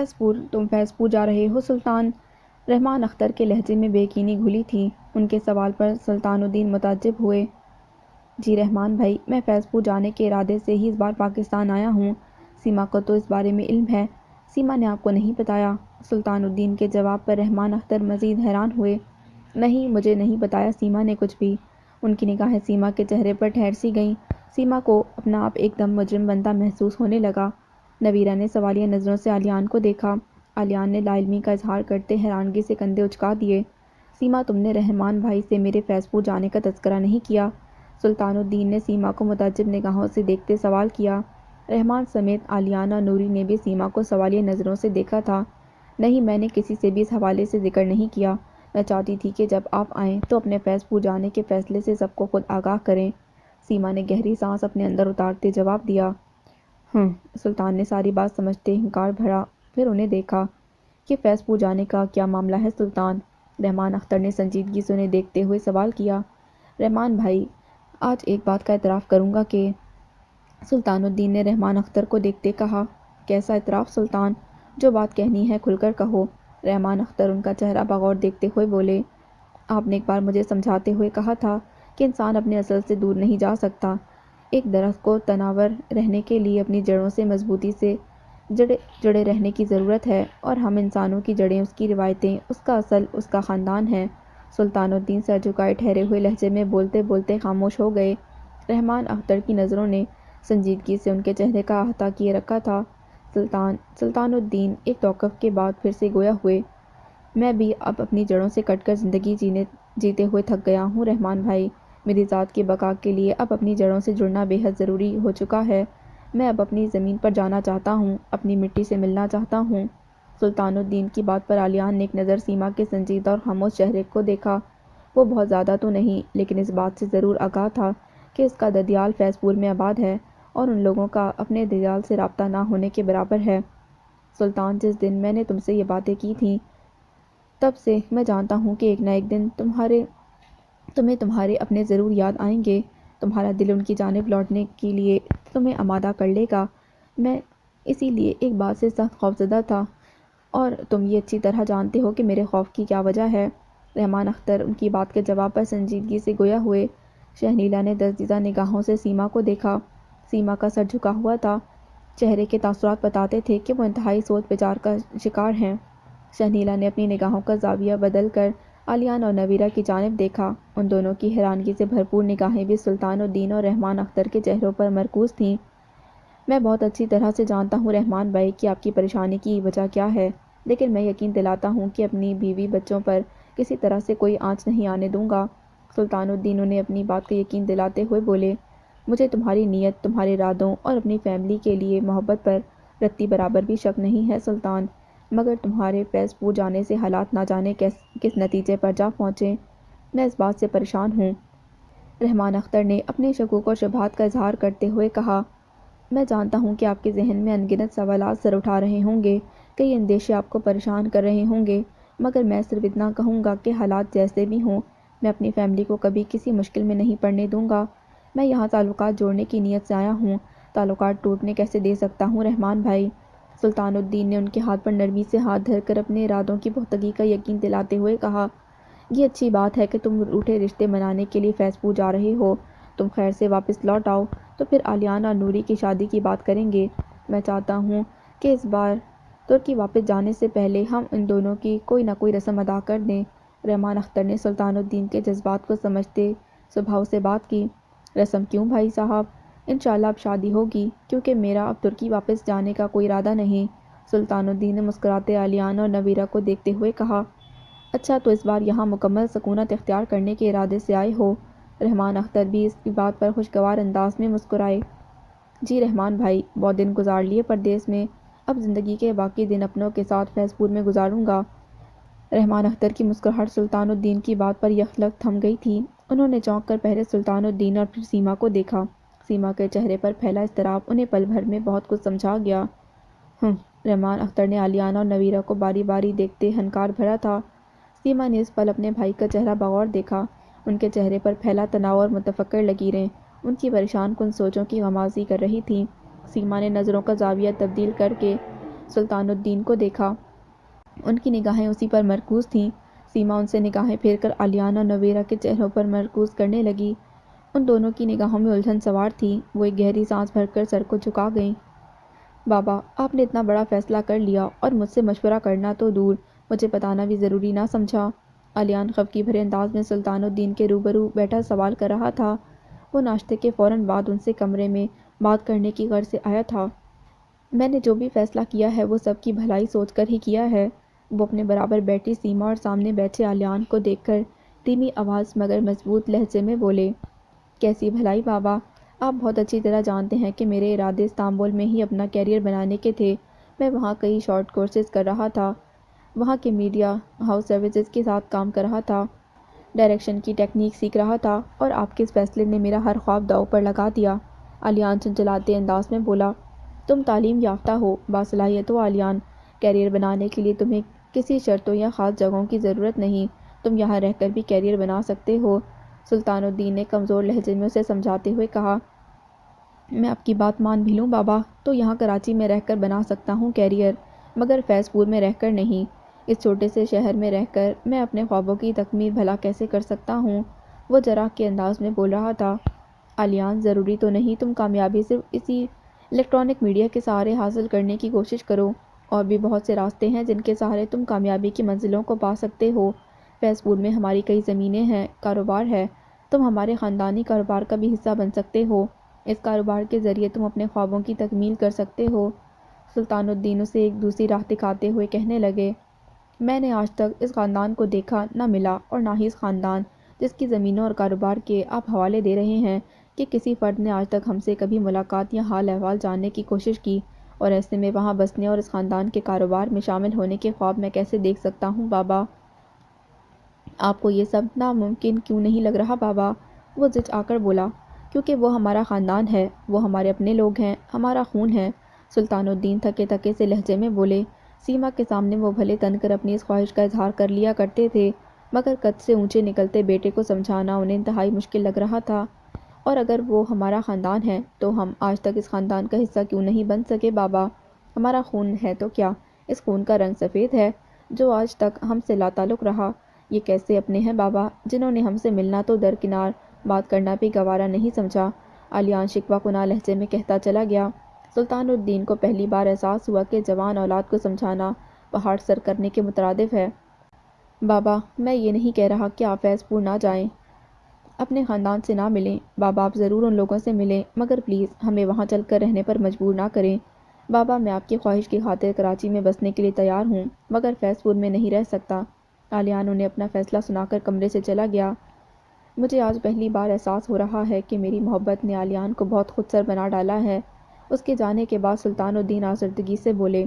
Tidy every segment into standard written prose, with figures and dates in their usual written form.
تم فیضپور جا رہے ہو سلطان؟ رحمان اختر کے لہجے میں بے یقینی گھلی تھی۔ ان کے سوال پر سلطان الدین متعجب ہوئے۔ جی رحمان بھائی، میں فیضپور جانے کے ارادے سے ہی اس بار پاکستان آیا ہوں۔ سیما کو تو اس بارے میں علم ہے۔ سیما نے آپ کو نہیں بتایا؟ سلطان الدین کے جواب پر رحمان اختر مزید حیران ہوئے۔ نہیں، مجھے نہیں بتایا سیما نے کچھ بھی۔ ان کی نگاہیں سیما کے چہرے پر ٹھہر سی گئیں۔ سیما کو اپنا آپ ایک دم مجرم بنتا محسوس ہونے لگا۔ نویرہ نے سوالیہ نظروں سے علیان کو دیکھا۔ علیان نے لا علمی کا اظہار کرتے حیرانگی سے کندھے اچکا دیے۔ سیما، تم نے رحمان بھائی سے میرے فیضپور جانے کا تذکرہ نہیں کیا؟ سلطان الدین نے سیما کو متعجب نگاہوں سے دیکھتے سوال کیا۔ رحمان سمیت علیان اور نوری نے بھی سیما کو سوالیہ نظروں سے دیکھا تھا۔ نہیں، میں نے کسی سے بھی اس حوالے سے ذکر نہیں کیا۔ میں چاہتی تھی کہ جب آپ آئیں تو اپنے فیضپور جانے کے فیصلے سے سب کو خود آگاہ کریں۔ سیما نے گہری سانس اپنے اندر اتارتے جواب دیا۔ سلطان نے ساری بات سمجھتے ہنکار بھرا، پھر انہیں دیکھا۔ یہ فیضپور جانے کا کیا معاملہ ہے سلطان؟ رحمان اختر نے سنجیدگی سے انہیں دیکھتے ہوئے سوال کیا۔ رحمان بھائی، آج ایک بات کا اعتراف کروں گا کہ… سلطان الدین نے رحمان اختر کو دیکھتے کہا۔ کیسا اعتراف سلطان؟ جو بات کہنی ہے کھل کر کہو۔ رحمان اختر ان کا چہرہ بغور دیکھتے ہوئے بولے۔ آپ نے ایک بار مجھے سمجھاتے ہوئے کہا تھا کہ انسان اپنے اصل سے دور نہیں جا سکتا۔ ایک درخت کو تناور رہنے کے لیے اپنی جڑوں سے مضبوطی سے جڑے رہنے کی ضرورت ہے، اور ہم انسانوں کی جڑیں، اس کی روایتیں، اس کا اصل، اس کا خاندان ہیں۔ سلطان الدین سر جھکائے ٹھہرے ہوئے لہجے میں بولتے بولتے خاموش ہو گئے۔ رحمان اختر کی نظروں نے سنجیدگی سے ان کے چہرے کا احاطہ کیے رکھا تھا۔ سلطان الدین ایک توقف کے بعد پھر سے گویا ہوئے۔ میں بھی اب اپنی جڑوں سے کٹ کر زندگی جیتے ہوئے تھک گیا ہوں رحمان بھائی۔ میری ذات کی بقا کے لیے اب اپنی جڑوں سے جڑنا بے حد ضروری ہو چکا ہے۔ میں اب اپنی زمین پر جانا چاہتا ہوں، اپنی مٹی سے ملنا چاہتا ہوں۔ سلطان الدین کی بات پر علیان نے ایک نظر سیما کے سنجیدہ اور خاموش چہرے کو دیکھا۔ وہ بہت زیادہ تو نہیں، لیکن اس بات سے ضرور آگاہ تھا کہ اس کا ددیال فیضپور میں آباد ہے، اور ان لوگوں کا اپنے ددیال سے رابطہ نہ ہونے کے برابر ہے۔ سلطان، جس دن میں نے تم سے یہ باتیں کی تھیں، تب سے میں جانتا ہوں کہ ایک نہ ایک دن تمہیں تمہارے اپنے ضرور یاد آئیں گے۔ تمہارا دل ان کی جانب لوٹنے کے لیے تمہیں آمادہ کر لے گا۔ میں اسی لیے ایک بات سے سخت خوفزدہ تھا، اور تم یہ اچھی طرح جانتے ہو کہ میرے خوف کی کیا وجہ ہے۔ رحمان اختر ان کی بات کے جواب پر سنجیدگی سے گویا ہوئے۔ شہنیلا نے دزدیدہ نگاہوں سے سیما کو دیکھا۔ سیما کا سر جھکا ہوا تھا۔ چہرے کے تاثرات بتاتے تھے کہ وہ انتہائی سوچ وچار کا شکار ہیں۔ شہنیلا نے اپنی نگاہوں کا زاویہ بدل کر علیان اور نویرہ کی جانب دیکھا۔ ان دونوں کی حیرانگی سے بھرپور نگاہیں بھی سلطان الدین اور رحمان اختر کے چہروں پر مرکوز تھیں۔ میں بہت اچھی طرح سے جانتا ہوں رحمان بھائی کہ آپ کی پریشانی کی وجہ کیا ہے، لیکن میں یقین دلاتا ہوں کہ اپنی بیوی بچوں پر کسی طرح سے کوئی آنچ نہیں آنے دوں گا۔ سلطان الدین انہیں اپنی بات کا یقین دلاتے ہوئے بولے۔ مجھے تمہاری نیت، تمہارے ارادوں اور اپنی فیملی کے لیے محبت پر رتی برابر بھی شک نہیں ہے سلطان، مگر تمہارے فیضپور جانے سے حالات نہ جانے کس نتیجے پر جا پہنچے، میں اس بات سے پریشان ہوں۔ رحمان اختر نے اپنے شکوک اور شبہات کا اظہار کرتے ہوئے کہا۔ میں جانتا ہوں کہ آپ کے ذہن میں ان گنت سوالات سر اٹھا رہے ہوں گے، کئی اندیشے آپ کو پریشان کر رہے ہوں گے، مگر میں صرف اتنا کہوں گا کہ حالات جیسے بھی ہوں، میں اپنی فیملی کو کبھی کسی مشکل میں نہیں پڑنے دوں گا۔ میں یہاں تعلقات جوڑنے کی نیت سے آیا ہوں، تعلقات ٹوٹنے کیسے دے سکتا ہوں رحمان بھائی؟ سلطان الدین نے ان کے ہاتھ پر نرمی سے ہاتھ دھر کر اپنے ارادوں کی پختگی کا یقین دلاتے ہوئے کہا۔ یہ اچھی بات ہے کہ تم روٹھے رشتے منانے کے لیے فیضپور جا رہے ہو۔ تم خیر سے واپس لوٹ آؤ تو پھر علیان اور نوری کی شادی کی بات کریں گے۔ میں چاہتا ہوں کہ اس بار ترکی واپس جانے سے پہلے ہم ان دونوں کی کوئی نہ کوئی رسم ادا کر دیں۔ رحمان اختر نے سلطان الدین کے جذبات کو سمجھتے سبھاؤ سے بات کی۔ رسم کیوں بھائی صاحب؟ انشاءاللہ اب شادی ہوگی، کیونکہ میرا اب ترکی واپس جانے کا کوئی ارادہ نہیں۔ سلطان الدین نے مسکراتے علیان اور نویرہ کو دیکھتے ہوئے کہا۔ اچھا، تو اس بار یہاں مکمل سکونت اختیار کرنے کے ارادے سے آئے ہو؟ رحمان اختر بھی اس کی بات پر خوشگوار انداز میں مسکرائے۔ جی رحمان بھائی، بہت دن گزار لیے پردیس میں، اب زندگی کے باقی دن اپنوں کے ساتھ فیضپور میں گزاروں گا۔ رحمان اختر کی مسکراہٹ سلطان الدین کی بات پر یکلخت تھم گئی تھی۔ انہوں نے چونک کر پہلے سلطان الدین اور پھر سیما کو دیکھا۔ سیما کے چہرے پر پھیلا اضطراب انہیں پل بھر میں بہت کچھ سمجھا گیا۔ رحمان اختر نے علیان اور نویرہ کو باری باری دیکھتے ہنکار بھرا تھا۔ سیما نے اس پل اپنے بھائی کا چہرہ بغور دیکھا۔ ان کے چہرے پر پھیلا تناؤ اور متفکر لکیریں ان کی پریشان کن سوچوں کی غمازی کر رہی تھیں۔ سیما نے نظروں کا زاویہ تبدیل کر کے سلطان الدین کو دیکھا۔ ان کی نگاہیں اسی پر مرکوز تھیں۔ سیما ان سے نگاہیں پھیر کر آلیان اور نویرہ کے چہروں پر مرکوز کرنے لگی۔ ان دونوں کی نگاہوں میں الجھن سوار تھی۔ وہ ایک گہری سانس بھر کر سر کو جھکا گئیں۔ بابا، آپ نے اتنا بڑا فیصلہ کر لیا اور مجھ سے مشورہ کرنا تو دور، مجھے بتانا بھی ضروری نہ سمجھا؟ آلیان خفگی بھرے انداز میں سلطان الدین کے روبرو بیٹھا سوال کر رہا تھا۔ وہ ناشتے کے فوراً بعد ان سے کمرے میں بات کرنے کی غرض سے آیا تھا۔ میں نے جو بھی فیصلہ کیا ہے وہ سب کی بھلائی سوچ کر ہی کیا ہے۔ وہ اپنے برابر بیٹھی سیما اور سامنے بیٹھے آلیان کو دیکھ کر دھیمی آواز مگر مضبوط لہجے میں بولے، کیسی بھلائی بابا؟ آپ بہت اچھی طرح جانتے ہیں کہ میرے ارادے استنبول میں ہی اپنا کیریئر بنانے کے تھے۔ میں وہاں کئی شارٹ کورسز کر رہا تھا، وہاں کے میڈیا ہاؤس سروسز کے ساتھ کام کر رہا تھا، ڈائریکشن کی ٹیکنیک سیکھ رہا تھا، اور آپ کے اس فیصلے نے میرا ہر خواب داؤ پر لگا دیا۔ آلیان چنچلاتے انداز میں بولا، تم تعلیم یافتہ ہو، باصلاحیت ہو آلیان۔ کیریئر بنانے کے لیے تمہیں کسی شرطوں یا خاص جگہوں کی ضرورت نہیں، تم یہاں رہ کر بھی کیریئر بنا سکتے ہو۔ سلطان الدین نے کمزور لہجے میں اسے سمجھاتے ہوئے کہا، میں آپ کی بات مان بھی لوں بابا تو یہاں کراچی میں رہ کر بنا سکتا ہوں کیریئر، مگر فیض پور میں رہ کر نہیں۔ اس چھوٹے سے شہر میں رہ کر میں اپنے خوابوں کی تکمیل بھلا کیسے کر سکتا ہوں؟ وہ جراح کے انداز میں بول رہا تھا۔ آلیان، ضروری تو نہیں تم کامیابی صرف اسی الیکٹرانک میڈیا کے سہارے حاصل کرنے کی کوشش کرو، اور بھی بہت سے راستے ہیں جن کے سہارے تم کامیابی کی منزلوں کو پا سکتے ہو۔ فیض پور میں ہماری کئی زمینیں ہیں، کاروبار ہے، تم ہمارے خاندانی کاروبار کا بھی حصہ بن سکتے ہو، اس کاروبار کے ذریعے تم اپنے خوابوں کی تکمیل کر سکتے ہو۔ سلطان الدین اسے ایک دوسری راہ دکھاتے ہوئے کہنے لگے، میں نے آج تک اس خاندان کو دیکھا نہ ملا، اور نہ ہی اس خاندان جس کی زمینوں اور کاروبار کے آپ حوالے دے رہے ہیں کہ کسی فرد نے آج تک ہم سے کبھی ملاقات یا حال احوال جاننے کی کوشش کی، اور ایسے میں وہاں بسنے اور اس خاندان کے کاروبار میں شامل ہونے کے خواب میں کیسے دیکھ سکتا ہوں بابا؟ آپ کو یہ سب ناممکن کیوں نہیں لگ رہا بابا؟ وہ زچ آ کر بولا، کیونکہ وہ ہمارا خاندان ہے، وہ ہمارے اپنے لوگ ہیں، ہمارا خون ہے۔ سلطان الدین تھکے تھکے سے لہجے میں بولے۔ سیما کے سامنے وہ بھلے تن کر اپنی اس خواہش کا اظہار کر لیا کرتے تھے، مگر قد سے اونچے نکلتے بیٹے کو سمجھانا انہیں انتہائی مشکل لگ رہا تھا۔ اور اگر وہ ہمارا خاندان ہے تو ہم آج تک اس خاندان کا حصہ کیوں نہیں بن سکے بابا؟ ہمارا خون ہے تو کیا اس خون کا رنگ سفید ہے جو آج تک ہم سے لاتعلق رہا؟ یہ کیسے اپنے ہیں بابا جنہوں نے ہم سے ملنا تو درکنار بات کرنا بھی گوارا نہیں سمجھا؟ آلیان شکوہ کناں لہجے میں کہتا چلا گیا۔ سلطان الدین کو پہلی بار احساس ہوا کہ جوان اولاد کو سمجھانا پہاڑ سر کرنے کے مترادف ہے۔ بابا، میں یہ نہیں کہہ رہا کہ آپ فیض پور نہ جائیں، اپنے خاندان سے نہ ملیں۔ بابا، آپ ضرور ان لوگوں سے ملیں، مگر پلیز ہمیں وہاں چل کر رہنے پر مجبور نہ کریں۔ بابا، میں آپ کی خواہش کی خاطر کراچی میں بسنے کے لیے تیار ہوں، مگر فیض پور میں نہیں رہ سکتا۔ آلیان انہیں اپنا فیصلہ سنا کر کمرے سے چلا گیا۔ مجھے آج پہلی بار احساس ہو رہا ہے کہ میری محبت نے آلیان کو بہت خود سر بنا ڈالا ہے۔ اس کے جانے کے بعد سلطان الدین آزردگی سے بولے،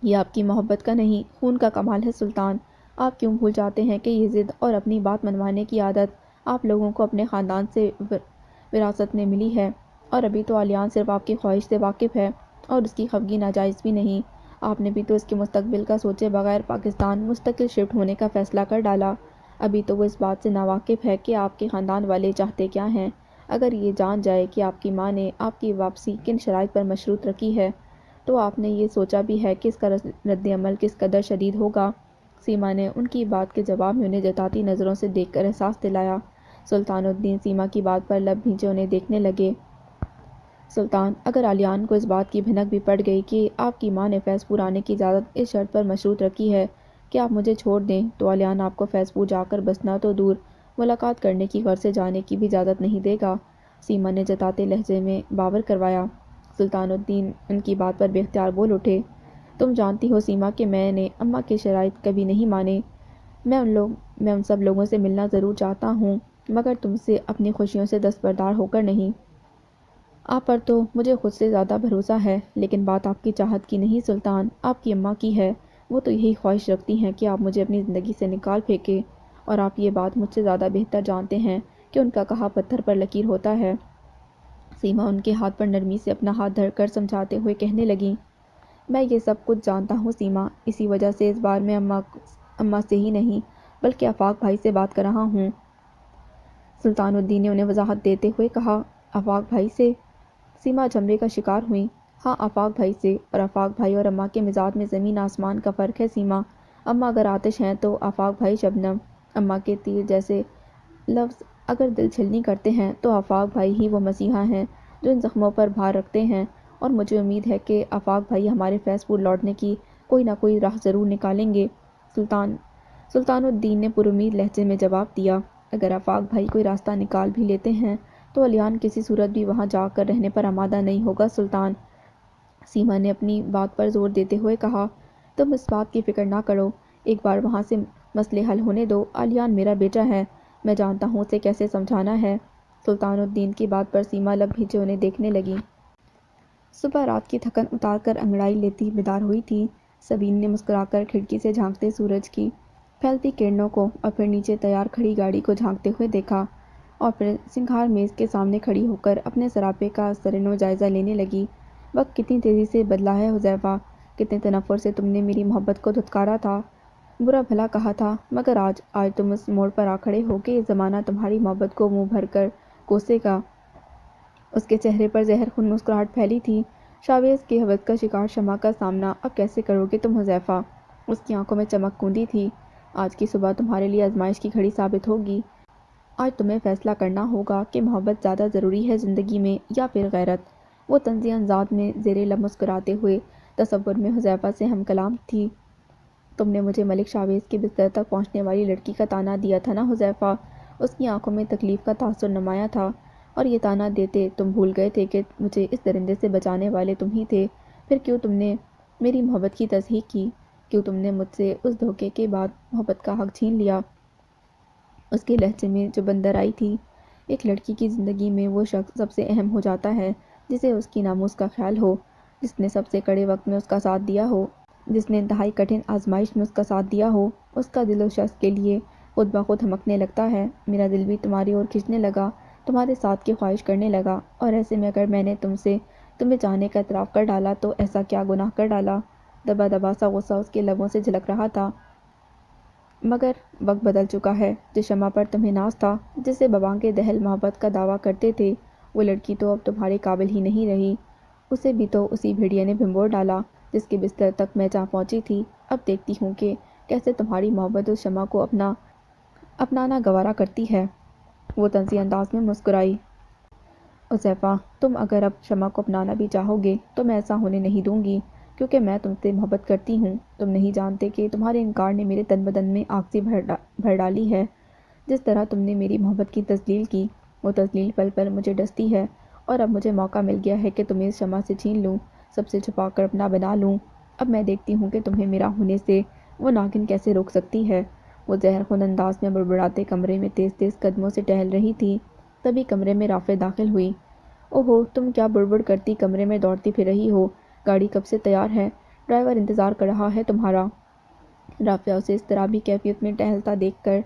یہ آپ کی محبت کا نہیں، خون کا کمال ہے سلطان۔ آپ کیوں بھول جاتے ہیں کہ یہ ضد اور اپنی بات منوانے کی عادت آپ لوگوں کو اپنے خاندان سے وراثت میں ملی ہے، اور ابھی تو آلیان صرف آپ کی خواہش سے واقف ہے، اور اس کی خفگی ناجائز بھی نہیں۔ آپ نے بھی تو اس کے مستقبل کا سوچے بغیر پاکستان مستقل شفٹ ہونے کا فیصلہ کر ڈالا۔ ابھی تو وہ اس بات سے ناواقف ہے کہ آپ کے خاندان والے چاہتے کیا ہیں۔ اگر یہ جان جائے کہ آپ کی ماں نے آپ کی واپسی کن شرائط پر مشروط رکھی ہے، تو آپ نے یہ سوچا بھی ہے کہ اس کا رد عمل کس قدر شدید ہوگا؟ سیما نے ان کی بات کے جواب میں انہیں جتاتی نظروں سے دیکھ کر احساس دلایا۔ سلطان الدین سیما کی بات پر لب بھینچے انہیں دیکھنے لگے۔ سلطان، اگر آلیان کو اس بات کی بھنک بھی پڑ گئی کہ آپ کی ماں نے فیض پور آنے کی اجازت اس شرط پر مشروط رکھی ہے کہ آپ مجھے چھوڑ دیں، تو آلیان آپ کو فیض پور جا کر بسنا تو دور، ملاقات کرنے کی غرض سے جانے کی بھی اجازت نہیں دے گا۔ سیما نے جتاتے لہجے میں باور کروایا۔ سلطان الدین ان کی بات پر بے اختیار بول اٹھے، تم جانتی ہو سیما کہ میں نے اماں کے شرائط کبھی نہیں مانے۔ میں ان سب لوگوں سے ملنا ضرور چاہتا ہوں، مگر تم سے اپنی خوشیوں سے دستبردار ہو کر نہیں۔ آپ پر تو مجھے خود سے زیادہ بھروسہ ہے، لیکن بات آپ کی چاہت کی نہیں سلطان، آپ کی اماں کی ہے۔ وہ تو یہی خواہش رکھتی ہیں کہ آپ مجھے اپنی زندگی سے نکال پھینکیں، اور آپ یہ بات مجھ سے زیادہ بہتر جانتے ہیں کہ ان کا کہا پتھر پر لکیر ہوتا ہے۔ سیما ان کے ہاتھ پر نرمی سے اپنا ہاتھ دھر کر سمجھاتے ہوئے کہنے لگیں، میں یہ سب کچھ جانتا ہوں سیما، اسی وجہ سے اس بار میں اماں سے ہی نہیں بلکہ آفاق بھائی سے بات کر رہا ہوں۔ سلطان الدین نے انہیں وضاحت دیتے ہوئے کہا، آفاق بھائی سے؟ سیما جھنبے کا شکار ہوئیں۔ ہاں آفاق بھائی سے، اور آفاق بھائی اور اماں کے مزاج میں زمین آسمان کا فرق ہے سیما۔ اماں اگر آتش ہیں تو آفاق بھائی شبنم۔ اماں کے تیر جیسے لفظ اگر دل چھلنی کرتے ہیں تو آفاق بھائی ہی وہ مسیحا ہیں جو ان زخموں پر بھار رکھتے ہیں، اور مجھے امید ہے کہ آفاق بھائی ہمارے فیض پور لوٹنے کی کوئی نہ کوئی راہ ضرور نکالیں گے۔ سلطان الدین نے پرامید لہجے میں جواب دیا، اگر آفاق بھائی کوئی راستہ نکال بھی لیتے ہیں تو الیان کسی صورت بھی وہاں جا کر رہنے پر آمادہ نہیں ہوگا سلطان۔ سیما نے اپنی بات پر زور دیتے ہوئے کہا، تم اس بات کی فکر نہ کرو، ایک بار وہاں سے مسئلے حل ہونے دو۔ الیان میرا بیٹا ہے، میں جانتا ہوں اسے کیسے سمجھانا ہے۔ سلطان الدین کی بات پر سیما لب بھیجے انہیں دیکھنے لگی۔ صبح رات کی تھکن اتار کر انگڑائی لیتی بیدار ہوئی تھی۔ سبین نے مسکرا کر کھڑکی سے جھانکتے سورج کی پھیلتی کرنوں کو اور پھر نیچے تیار کھڑی گاڑی کو جھانکتے ہوئے دیکھا، اور پھر سنگھار میز کے سامنے کھڑی ہو کر اپنے سراپے کا سرنو جائزہ لینے لگی۔ وقت کتنی تیزی سے بدلا ہے حذیفہ، کتنے تنفر سے تم نے میری محبت کو دھتکارا تھا، برا بھلا کہا تھا، مگر آج تم اس موڑ پر آ کھڑے ہو کہ یہ زمانہ تمہاری محبت کو منہ بھر کر کوسے گا۔ اس کے چہرے پر زہر خون مسکراہٹ پھیلی تھی۔ شاویز کے حوث کا شکار شمع کا سامنا اب کیسے کرو گے تم حذیفہ؟ اس کی آنکھوں میں چمک کوندی تھی۔ آج کی صبح تمہارے لیے آزمائش کی گھڑی ثابت ہوگی۔ آج تمہیں فیصلہ کرنا ہوگا کہ محبت زیادہ ضروری ہے زندگی میں یا پھر غیرت۔ وہ طنزی انداز میں زیر لب مسکراتے ہوئے تصور میں حذیفہ سے ہم کلام تھی۔ تم نے مجھے ملک شاویز کے بستر تک پہنچنے والی لڑکی کا طعنہ دیا تھا نا حذیفہ؟ اس کی آنکھوں میں تکلیف کا تاثر نمایاں تھا۔ اور یہ طعنہ دیتے تم بھول گئے تھے کہ مجھے اس درندے سے بچانے والے تم ہی تھے۔ پھر کیوں تم نے میری محبت کی تصحیح کی؟ کیوں تم نے مجھ سے اس دھوکے کے بعد محبت کا حق چھین لیا؟ اس کے لہجے میں جو بندر آئی تھی۔ ایک لڑکی کی زندگی میں وہ شخص سب سے اہم ہو جاتا ہے جسے اس کی ناموس کا خیال ہو، جس نے سب سے کڑے وقت میں اس کا ساتھ دیا ہو، جس نے انتہائی کٹھن آزمائش میں اس کا ساتھ دیا ہو۔ اس کا دل اس شخص کے لیے خود بخود دھمکنے لگتا ہے۔ میرا دل بھی تمہاری اور کھنچنے لگا، تمہارے ساتھ کی خواہش کرنے لگا، اور ایسے میں اگر میں نے تمہیں چاہنے کا اعتراف کر ڈالا تو ایسا کیا گناہ کر ڈالا؟ دبا دبا سا غصہ اس کے لبوں سے جھلک رہا تھا۔ مگر وقت بدل چکا ہے۔ جس شمع پر تمہیں ناز تھا، جسے ببانگ دہل محبت کا دعویٰ کرتے تھے، وہ لڑکی تو اب تمہارے قابل ہی نہیں رہی۔ اسے بھی تو اسی بھیڑیے نے بھنبور ڈالا جس کے بستر تک میں جا پہنچی تھی۔ اب دیکھتی ہوں کہ کیسے تمہاری محبت اس شمع کو اپنانا گوارا کرتی ہے۔ وہ طنزی انداز میں مسکرائی۔ حذیفہ، تم اگر اب شمع کو اپنانا بھی چاہو گے تو میں ایسا ہونے نہیں دوں گی، کیونکہ میں تم سے محبت کرتی ہوں۔ تم نہیں جانتے کہ تمہارے انکار نے میرے تن بدن میں آگ سی بھر ڈالی ہے۔ جس طرح تم نے میری محبت کی تذلیل کی، وہ تذلیل پل پل مجھے ڈستی ہے، اور اب مجھے موقع مل گیا ہے کہ تمہیں اس شمع سے چھین لوں، سب سے چھپا کر اپنا بنا لوں۔ اب میں دیکھتی ہوں کہ تمہیں میرا ہونے سے وہ ناگن کیسے روک سکتی ہے۔ وہ زہر خون انداز میں بڑبڑاتے کمرے میں تیز تیز قدموں سے ٹہل رہی تھی۔ تبھی کمرے میں رافع داخل ہوئی۔ اوہو، تم کیا بڑبڑ کرتی کمرے میں دوڑتی پھر رہی ہو؟ گاڑی کب سے تیار ہے؟ ڈرائیور انتظار کر رہا ہے تمہارا۔ رافعہ اسے اضطرابی کیفیت میں ٹہلتا دیکھ کر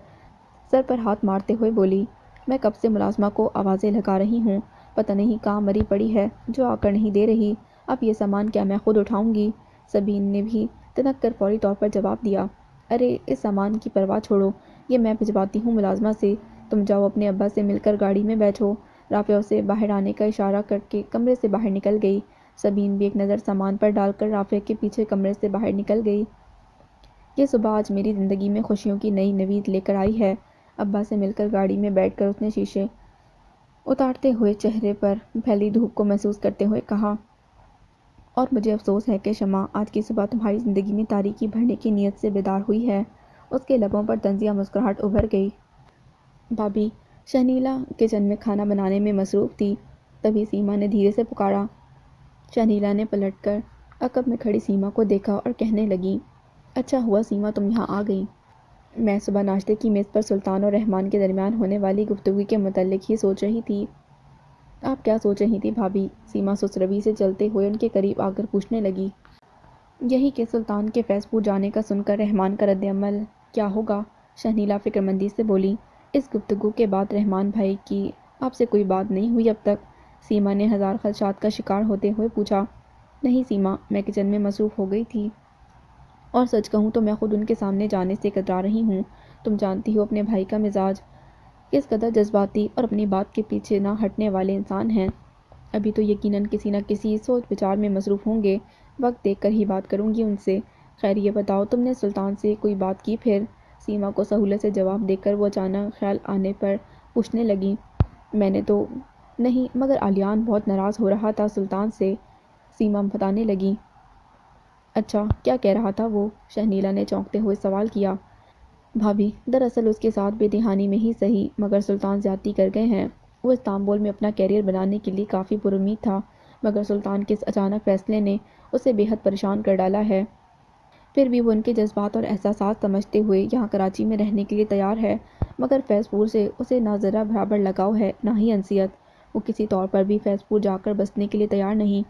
سر پر ہاتھ مارتے ہوئے بولی، میں کب سے ملازمہ کو آوازیں لگا رہی ہوں، پتہ نہیں کہاں مری پڑی ہے جو آ کر نہیں دے رہی۔ اب یہ سامان کیا میں خود اٹھاؤں گی؟ سبین نے بھی تنک کر فوری طور پر جواب دیا، ارے اس سامان کی پرواہ چھوڑو، یہ میں بھجواتی ہوں ملازمہ سے، تم جاؤ اپنے ابا سے مل کر گاڑی میں بیٹھو۔ رافعہ اسے باہر آنے کا اشارہ کر کے کمرے سے باہر نکل گئی۔ سبین بھی ایک نظر سامان پر ڈال کر رافعہ کے پیچھے کمرے سے باہر نکل گئی۔ یہ صبح آج میری زندگی میں خوشیوں کی نئی نوید لے کر آئی ہے۔ ابا سے مل کر گاڑی میں بیٹھ کر اس نے شیشے اتارتے ہوئے چہرے پر پھیلی دھوپ کو محسوس کرتے ہوئے کہا، اور مجھے افسوس ہے کہ شمع آج کی صبح تمہاری زندگی میں تاریکی بھرنے کی نیت سے بیدار ہوئی ہے۔ اس کے لبوں پر طنزیہ مسکراہٹ ابھر گئی۔ بھابھی، شہنیلا کچن میں کھانا بنانے میں مصروف تھی۔ تبھی سیما نے دھیرے سے پکارا۔ شہنیلا نے پلٹ کر عقب میں کھڑی سیما کو دیکھا اور کہنے لگی، اچھا ہوا سیما تم یہاں آ گئی۔ میں صبح ناشتے کی میز پر سلطان اور رحمان کے درمیان ہونے والی گفتگو کے متعلق ہی سوچ رہی تھی۔ آپ کیا سوچ رہی تھی بھابھی؟ سیما سست روی سے چلتے ہوئے ان کے قریب آ کر پوچھنے لگی۔ یہی کہ سلطان کے فیض پور جانے کا سن کر رحمان کا رد عمل کیا ہوگا؟ شہنیلا فکرمندی سے بولی۔ اس گفتگو کے بعد رحمان بھائی کی آپ سے کوئی بات نہیں ہوئی اب تک؟ سیما نے ہزار خدشات کا شکار ہوتے ہوئے پوچھا۔ نہیں سیما، میں کچن میں مصروف ہو گئی تھی، اور سچ کہوں تو میں خود ان کے سامنے جانے سے کترا رہی ہوں۔ تم جانتی ہو اپنے بھائی کا مزاج، کس قدر جذباتی اور اپنی بات کے پیچھے نہ ہٹنے والے انسان ہیں۔ ابھی تو یقیناً کسی نہ کسی سوچ بچار میں مصروف ہوں گے، وقت دیکھ کر ہی بات کروں گی ان سے۔ خیر یہ بتاؤ تم نے سلطان سے کوئی بات کی پھر؟ سیما کو سہولت سے جواب دے کر وہ اچانک خیال آنے پر پوچھنے لگی۔ میں نے تو نہیں، مگر علیان بہت ناراض ہو رہا تھا سلطان سے، سیما بتانے لگی۔ اچھا کیا کہہ رہا تھا وہ؟ شہنیلا نے چونکتے ہوئے سوال کیا۔ بھابھی دراصل اس کے ساتھ بے دہانی میں ہی صحیح مگر سلطان زیادتی کر گئے ہیں۔ وہ استنبول میں اپنا کیریئر بنانے کے لیے کافی پر امید تھا، مگر سلطان کے اس اچانک فیصلے نے اسے بے حد پریشان کر ڈالا ہے۔ پھر بھی وہ ان کے جذبات اور احساسات سمجھتے ہوئے یہاں کراچی میں رہنے کے لیے تیار ہے، مگر فیض پور سے اسے نہ ذرا برابر لگاؤ ہے نہ ہی انسیت۔ وہ کسی طور پر بھی فیض پور جا کر بسنے کے لیے تیار نہیں۔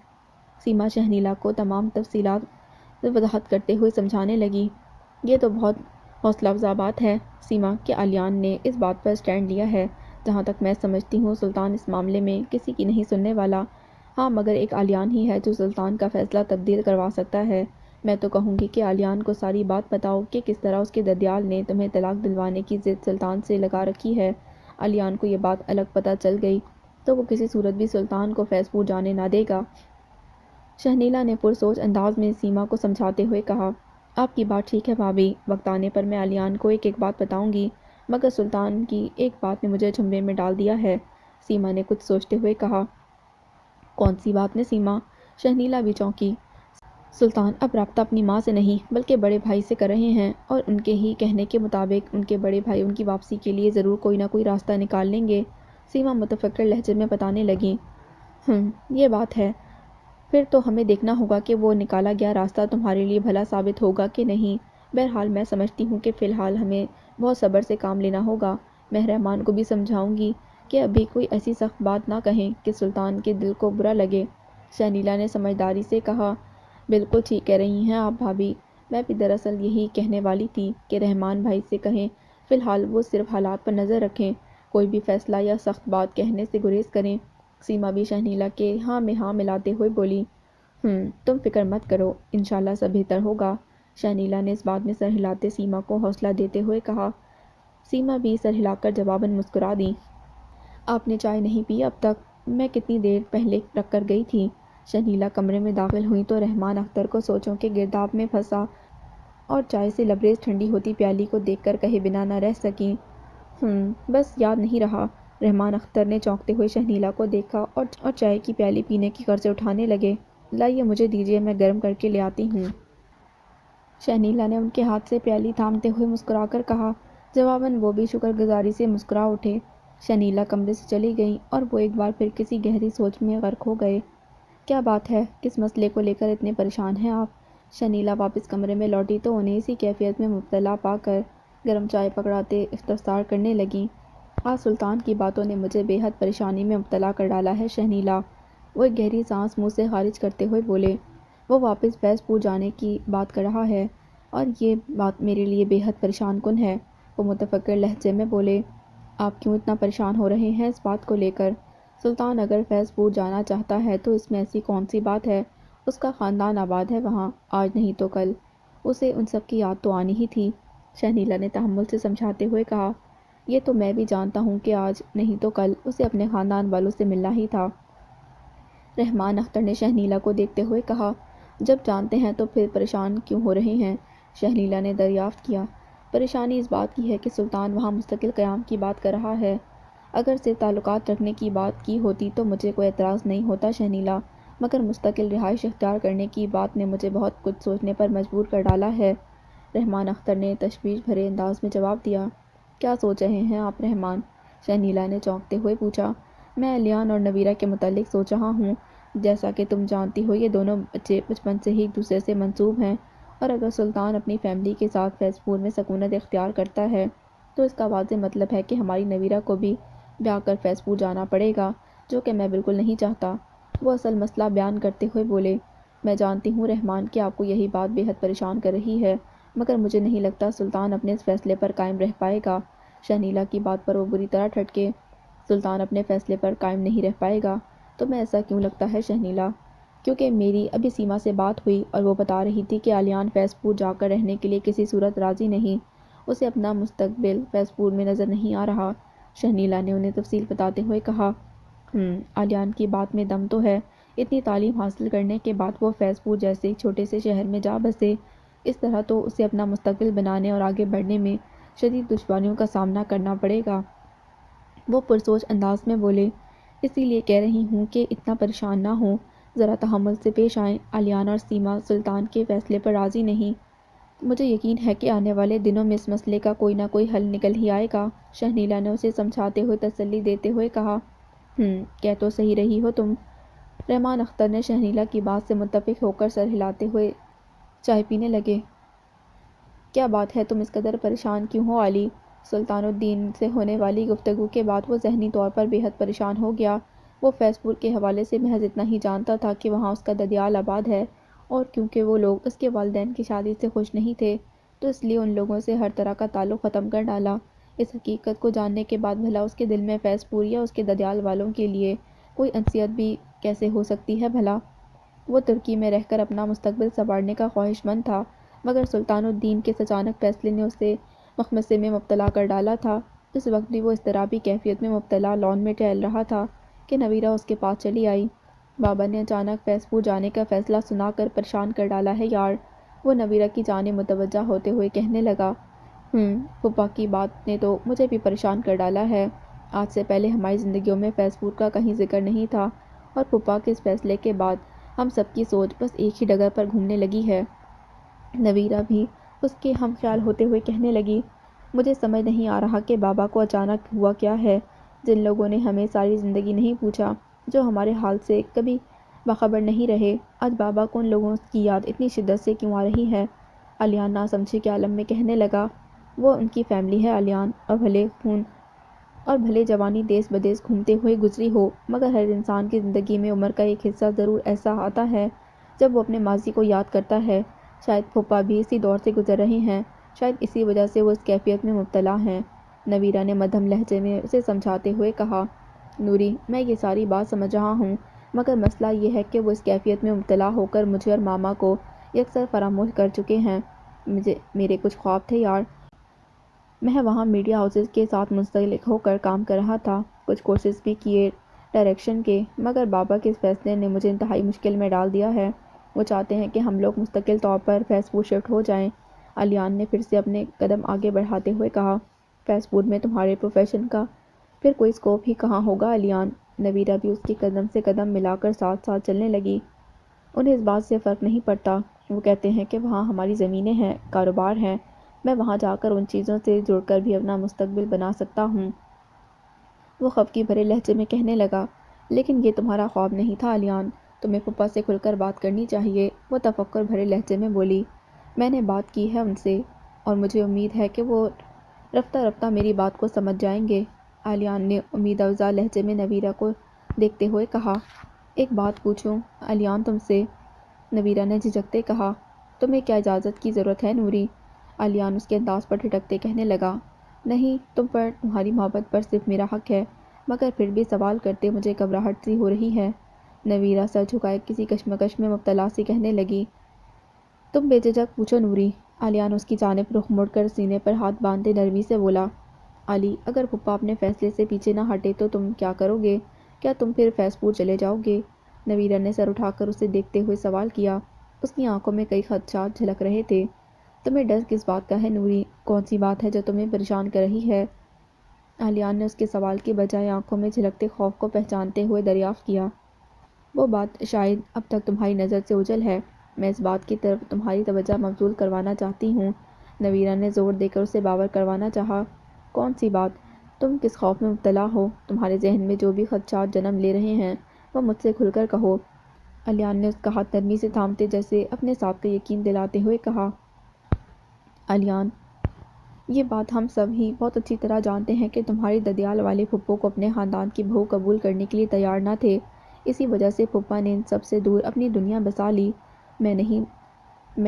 سیما شہنیلا کو تمام تفصیلات وضاحت کرتے ہوئے سمجھانے لگی۔ یہ تو بہت حوصلہ افزا بات ہے سیما کہ علیان نے اس بات پر اسٹینڈ لیا ہے۔ جہاں تک میں سمجھتی ہوں سلطان اس معاملے میں کسی کی نہیں سننے والا۔ ہاں مگر ایک علیان ہی ہے جو سلطان کا فیصلہ تبدیل کروا سکتا ہے۔ میں تو کہوں گی کہ علیان کو ساری بات بتاؤ کہ کس طرح اس کے ددیال نے تمہیں طلاق دلوانے کی ضد سلطان سے لگا رکھی ہے۔ علیان کو یہ بات الگ پتہ چل گئی تو وہ کسی صورت بھی سلطان کو فیض پور جانے نہ دے گا۔ شہنیلا نے پرسوچ انداز میں سیما کو سمجھاتے ہوئے کہا۔ آپ کی بات ٹھیک ہے بھابھی، وقت آنے پر میں علیان کو ایک ایک بات بتاؤں گی، مگر سلطان کی ایک بات نے مجھے جھنبے میں ڈال دیا ہے، سیما نے کچھ سوچتے ہوئے کہا۔ کون سی بات نے سیما؟ شہنیلا بھی چونکی۔ سلطان اب رابطہ اپنی ماں سے نہیں بلکہ بڑے بھائی سے کر رہے ہیں، اور ان کے ہی کہنے کے مطابق ان کے بڑے بھائی ان کی واپسی کے لیے ضرور کوئی نہ کوئی راستہ نکال لیں گے، سیما متفکر لہجے میں بتانے لگی۔ یہ بات ہے، پھر تو ہمیں دیکھنا ہوگا کہ وہ نکالا گیا راستہ تمہارے لیے بھلا ثابت ہوگا کہ نہیں۔ بہرحال میں سمجھتی ہوں کہ فی الحال ہمیں بہت صبر سے کام لینا ہوگا۔ میں رحمان کو بھی سمجھاؤں گی کہ ابھی کوئی ایسی سخت بات نہ کہیں کہ سلطان کے دل کو برا لگے۔ شہنیلا نے سمجھداری سے کہا۔ بالکل ٹھیک کہہ رہی ہیں آپ بھابھی، میں بھی دراصل یہی کہنے والی تھی کہ رحمان بھائی سے کہیں فی الحال وہ صرف حالات پر نظر رکھیں، کوئی بھی فیصلہ یا سخت بات کہنے سے گریز کریں۔ سیما بھی شہنیلا کے ہاں میں ہاں ملاتے ہوئے بولی۔ تم فکر مت کرو، انشاءاللہ سب بہتر ہوگا۔ شہنیلا نے اس بات میں سر ہلاتے سیما کو حوصلہ دیتے ہوئے کہا۔ سیما بھی سر ہلا کر جواباً مسکرا دی۔ آپ نے چائے نہیں پی اب تک؟ میں کتنی دیر پہلے رکھ کر گئی تھی۔ شہنیلا کمرے میں داخل ہوئی تو رحمان اختر کو سوچوں کے گرداب میں پھنسا اور چائے سے لبریز ٹھنڈی ہوتی پیالی کو دیکھ کر کہے بنا نہ رہ سکی۔ بس یاد نہیں رہا۔ رحمان اختر نے چونکتے ہوئے شہنیلا کو دیکھا اور چائے کی پیالی پینے کی غرض سے اٹھانے لگے۔ لائیے مجھے دیجیے، میں گرم کر کے لے آتی ہوں۔ شہنیلا نے ان کے ہاتھ سے پیالی تھامتے ہوئے مسکرا کر کہا۔ جواباً وہ بھی شکر گزاری سے مسکرا اٹھے۔ شہنیلا کمرے سے چلی گئیں اور وہ ایک بار پھر کسی گہری سوچ میں غرق ہو گئے۔ کیا بات ہے، کس مسئلے کو لے کر اتنے پریشان ہیں آپ؟ شہنیلا واپس کمرے میں لوٹی تو انہیں اسی کیفیت میں مبتلا پا کر گرم چائے پکڑاتے استفسار کرنے لگیں۔ آج سلطان کی باتوں نے مجھے بے حد پریشانی میں مبتلا کر ڈالا ہے شہنیلا، وہ ایک گہری سانس منہ سے خارج کرتے ہوئے بولے۔ وہ واپس فیض پور جانے کی بات کر رہا ہے اور یہ بات میرے لیے بے حد پریشان کن ہے، وہ متفکر لہجے میں بولے۔ آپ کیوں اتنا پریشان ہو رہے ہیں اس بات کو لے کر؟ سلطان اگر فیض پور جانا چاہتا ہے تو اس میں ایسی کون سی بات ہے؟ اس کا خاندان آباد ہے وہاں، آج نہیں تو کل اسے ان سب کی یاد تو آنی ہی تھی، شہنیلا نے تحمل سے سمجھاتے ہوئے کہا۔ یہ تو میں بھی جانتا ہوں کہ آج نہیں تو کل اسے اپنے خاندان والوں سے ملنا ہی تھا، رحمان اختر نے شہنیلا کو دیکھتے ہوئے کہا۔ جب جانتے ہیں تو پھر پریشان کیوں ہو رہے ہیں؟ شہنیلا نے دریافت کیا۔ پریشانی اس بات کی ہے کہ سلطان وہاں مستقل قیام کی بات کر رہا ہے۔ اگر صرف تعلقات رکھنے کی بات کی ہوتی تو مجھے کوئی اعتراض نہیں ہوتا شہنیلا، مگر مستقل رہائش اختیار کرنے کی بات نے مجھے بہت کچھ سوچنے پر مجبور کر ڈالا ہے، رحمان اختر نے تشویش بھرے انداز میں جواب دیا۔ کیا سوچ رہے ہیں آپ رحمان؟ شہنیلا نے چونکتے ہوئے پوچھا۔ میں علیان اور نویرہ کے متعلق سوچ رہا ہوں۔ جیسا کہ تم جانتی ہو یہ دونوں بچے بچپن سے ہی ایک دوسرے سے منسوب ہیں، اور اگر سلطان اپنی فیملی کے ساتھ فیض پور میں سکونت اختیار کرتا ہے تو اس کا واضح مطلب ہے کہ ہماری نویرہ کو بھی بیاہ کر فیض پور جانا پڑے گا، جو کہ میں بالکل نہیں چاہتا، وہ اصل مسئلہ بیان کرتے ہوئے بولے۔ میں جانتی ہوں رحمان کہ آپ کو یہی بات بے حد پریشان کر رہی ہے، مگر مجھے نہیں لگتا سلطان اپنے اس فیصلے پر قائم رہ پائے گا۔ شہنیلا کی بات پر وہ بری طرح ٹھٹکے۔ سلطان اپنے فیصلے پر قائم نہیں رہ پائے گا؟ تمہیں ایسا کیوں لگتا ہے شہنیلا؟ کیونکہ میری ابھی سیما سے بات ہوئی اور وہ بتا رہی تھی کہ علیان فیض پور جا کر رہنے کے لیے کسی صورت راضی نہیں، اسے اپنا مستقبل فیض پور میں نظر نہیں آ رہا، شہنیلا نے انہیں تفصیل بتاتے ہوئے کہا۔ آلیان کی بات میں دم تو ہے۔ اتنی تعلیم حاصل کرنے کے بعد وہ فیض پور جیسے ایک چھوٹے سے شہر میں جا بسے۔ اس طرح تو اسے اپنا مستقبل بنانے اور آگے بڑھنے میں شدید دشواریوں کا سامنا کرنا پڑے گا۔ وہ پرسوچ انداز میں بولے، اسی لیے کہہ رہی ہوں کہ اتنا پریشان نہ ہوں، ذرا تحمل سے پیش آئیں۔ آلیان اور سیما سلطان کے فیصلے پر راضی نہیں۔ مجھے یقین ہے کہ آنے والے دنوں میں اس مسئلے کا کوئی نہ کوئی حل نکل ہی آئے گا، شہنیلا نے اسے سمجھاتے ہوئے تسلی دیتے ہوئے کہا۔ کہہ تو صحیح رہی ہو تم۔ رحمان اختر نے شہنیلا کی بات سے متفق ہو کر سر ہلاتے ہوئے چائے پینے لگے۔ کیا بات ہے، تم اس قدر پریشان کیوں ہو علی؟ سلطان الدین سے ہونے والی گفتگو کے بعد وہ ذہنی طور پر بے حد پریشان ہو گیا۔ وہ فیض پور کے حوالے سے محض اتنا ہی جانتا تھا کہ وہاں اس کا ددیال آباد ہے، اور کیونکہ وہ لوگ اس کے والدین کی شادی سے خوش نہیں تھے تو اس لیے ان لوگوں سے ہر طرح کا تعلق ختم کر ڈالا۔ اس حقیقت کو جاننے کے بعد بھلا اس کے دل میں فیض پور یا اس کے ددیال والوں کے لیے کوئی انسیت بھی کیسے ہو سکتی ہے بھلا؟ وہ ترکی میں رہ کر اپنا مستقبل سنوارنے کا خواہش مند تھا، مگر سلطان الدین کے اس اچانک فیصلے نے اسے مخمصے میں مبتلا کر ڈالا تھا۔ اس وقت بھی وہ اضطرابی کیفیت میں مبتلا لان میں ٹہل رہا تھا کہ نویرہ اس کے پاس چلی آئی۔ بابا نے اچانک فیض پور جانے کا فیصلہ سنا کر پریشان کر ڈالا ہے یار، وہ نویرہ کی جانب متوجہ ہوتے ہوئے کہنے لگا۔ پھوپھا کی بات نے تو مجھے بھی پریشان کر ڈالا ہے۔ آج سے پہلے ہماری زندگیوں میں فیض پور کا کہیں ذکر نہیں تھا، اور پھوپھا کے اس فیصلے کے بعد ہم سب کی سوچ بس ایک ہی ڈگر پر گھومنے لگی ہے۔ نویرہ بھی اس کے ہم خیال ہوتے ہوئے کہنے لگی۔ مجھے سمجھ نہیں آ رہا کہ بابا کو اچانک ہوا کیا ہے۔ جن لوگوں نے ہمیں ساری زندگی نہیں پوچھا، جو ہمارے حال سے کبھی باخبر نہیں رہے، آج بابا کو ان لوگوں کی یاد اتنی شدت سے کیوں آ رہی ہے؟ آلیان ناسمجھی کے عالم میں کہنے لگا۔ وہ ان کی فیملی ہے آلیان، اور بھلے جوانی دیس بدیس گھومتے ہوئے گزری ہو، مگر ہر انسان کی زندگی میں عمر کا ایک حصہ ضرور ایسا آتا ہے جب وہ اپنے ماضی کو یاد کرتا ہے۔ شاید پھوپھا بھی اسی دور سے گزر رہے ہیں، شاید اسی وجہ سے وہ اس کیفیت میں مبتلا ہیں، نویرہ نے مدھم لہجے میں اسے سمجھاتے ہوئے کہا۔ نوری، میں یہ ساری بات سمجھ رہا ہوں، مگر مسئلہ یہ ہے کہ وہ اس کیفیت میں مبتلا ہو کر مجھے اور ماما کو یکسر فراموش کر چکے ہیں۔ میرے کچھ خواب تھے یار۔ میں وہاں میڈیا ہاؤسز کے ساتھ منسلک ہو کر کام کر رہا تھا، کچھ کورسز بھی کیے ڈائریکشن کے، مگر بابا کے اس فیصلے نے مجھے انتہائی مشکل میں ڈال دیا ہے۔ وہ چاہتے ہیں کہ ہم لوگ مستقل طور پر فیض پور شفٹ ہو جائیں۔ آلیان نے پھر سے اپنے قدم آگے بڑھاتے ہوئے کہا۔ فیض پور میں تمہارے پروفیشن کا پھر کوئی اسکوپ ہی کہاں ہوگا آلیان؟ نویرہ بھی اس کے قدم سے قدم ملا کر ساتھ ساتھ چلنے لگی۔ انہیں اس بات سے فرق نہیں پڑتا، وہ کہتے ہیں کہ وہاں ہماری زمینیں ہیں، کاروبار ہیں، میں وہاں جا کر ان چیزوں سے جڑ کر بھی اپنا مستقبل بنا سکتا ہوں۔ وہ خفگی بھرے لہجے میں کہنے لگا۔ لیکن یہ تمہارا خواب نہیں تھا آلیان، تمہیں پھوپھا سے کھل کر بات کرنی چاہیے، وہ تفکر بھرے لہجے میں بولی۔ میں نے بات کی ہے ان سے، اور مجھے امید ہے کہ وہ رفتہ رفتہ میری بات کو سمجھ جائیں گے، آلیان نے امید افزا لہجے میں نویرہ کو دیکھتے ہوئے کہا۔ ایک بات پوچھوں آلیان تم سے؟ نویرہ نے جھجکتے کہا۔ تمہیں کیا اجازت کی ضرورت ہے نوری؟ آلیان اس کے انداز پر ٹھٹکتے کہنے لگا۔ نہیں، تم پر، تمہاری محبت پر صرف میرا حق ہے، مگر پھر بھی سوال کرتے مجھے گھبراہٹ سی ہو رہی ہے، نویرہ سر جھکائے کسی کشمکش میں مبتلا سی کہنے لگی۔ تم بے جھجک پوچھو نوری، آلیان اس کی جانب رخ موڑ کر سینے پر ہاتھ باندھے نرمی سے بولا۔ علی، اگر پھوپھا اپنے فیصلے سے پیچھے نہ ہٹے تو تم کیا کرو گے؟ کیا تم پھر فیض پور چلے جاؤ گے؟ نویرہ نے سر اٹھا کر اسے دیکھتے ہوئے سوال کیا۔ اس کی آنکھوں میں کئی خدشات جھلک رہے تھے۔ تمہیں ڈر کس بات کا ہے نوری؟ کون سی بات ہے جو تمہیں پریشان کر رہی ہے؟ آلیان نے اس کے سوال کی بجائے آنکھوں میں جھلکتے خوف کو پہچانتے ہوئے دریافت کیا۔ وہ بات شاید اب تک تمہاری نظر سے اوجھل ہے، میں اس بات کی طرف تمہاری توجہ مبذول کروانا چاہتی ہوں، نویرہ نے زور دے کر اسے باور کروانا چاہا۔ کون سی بات؟ تم کس خوف میں مبتلا ہو؟ تمہارے ذہن میں جو بھی خدشات جنم لے رہے ہیں وہ مجھ سے کھل کر کہو، آلیان نے اس کا ہاتھ نرمی سے تھامتے جیسے اپنے ساتھ کا یقین دلاتے ہوئے کہا۔ آلیان، یہ بات ہم سب ہی بہت اچھی طرح جانتے ہیں کہ تمہاری ددیال والے پھپھو کو اپنے خاندان کی بہو قبول کرنے کے لیے تیار نہ تھے، اسی وجہ سے پھوپھا نے ان سب سے دور اپنی دنیا بسا لی۔ میں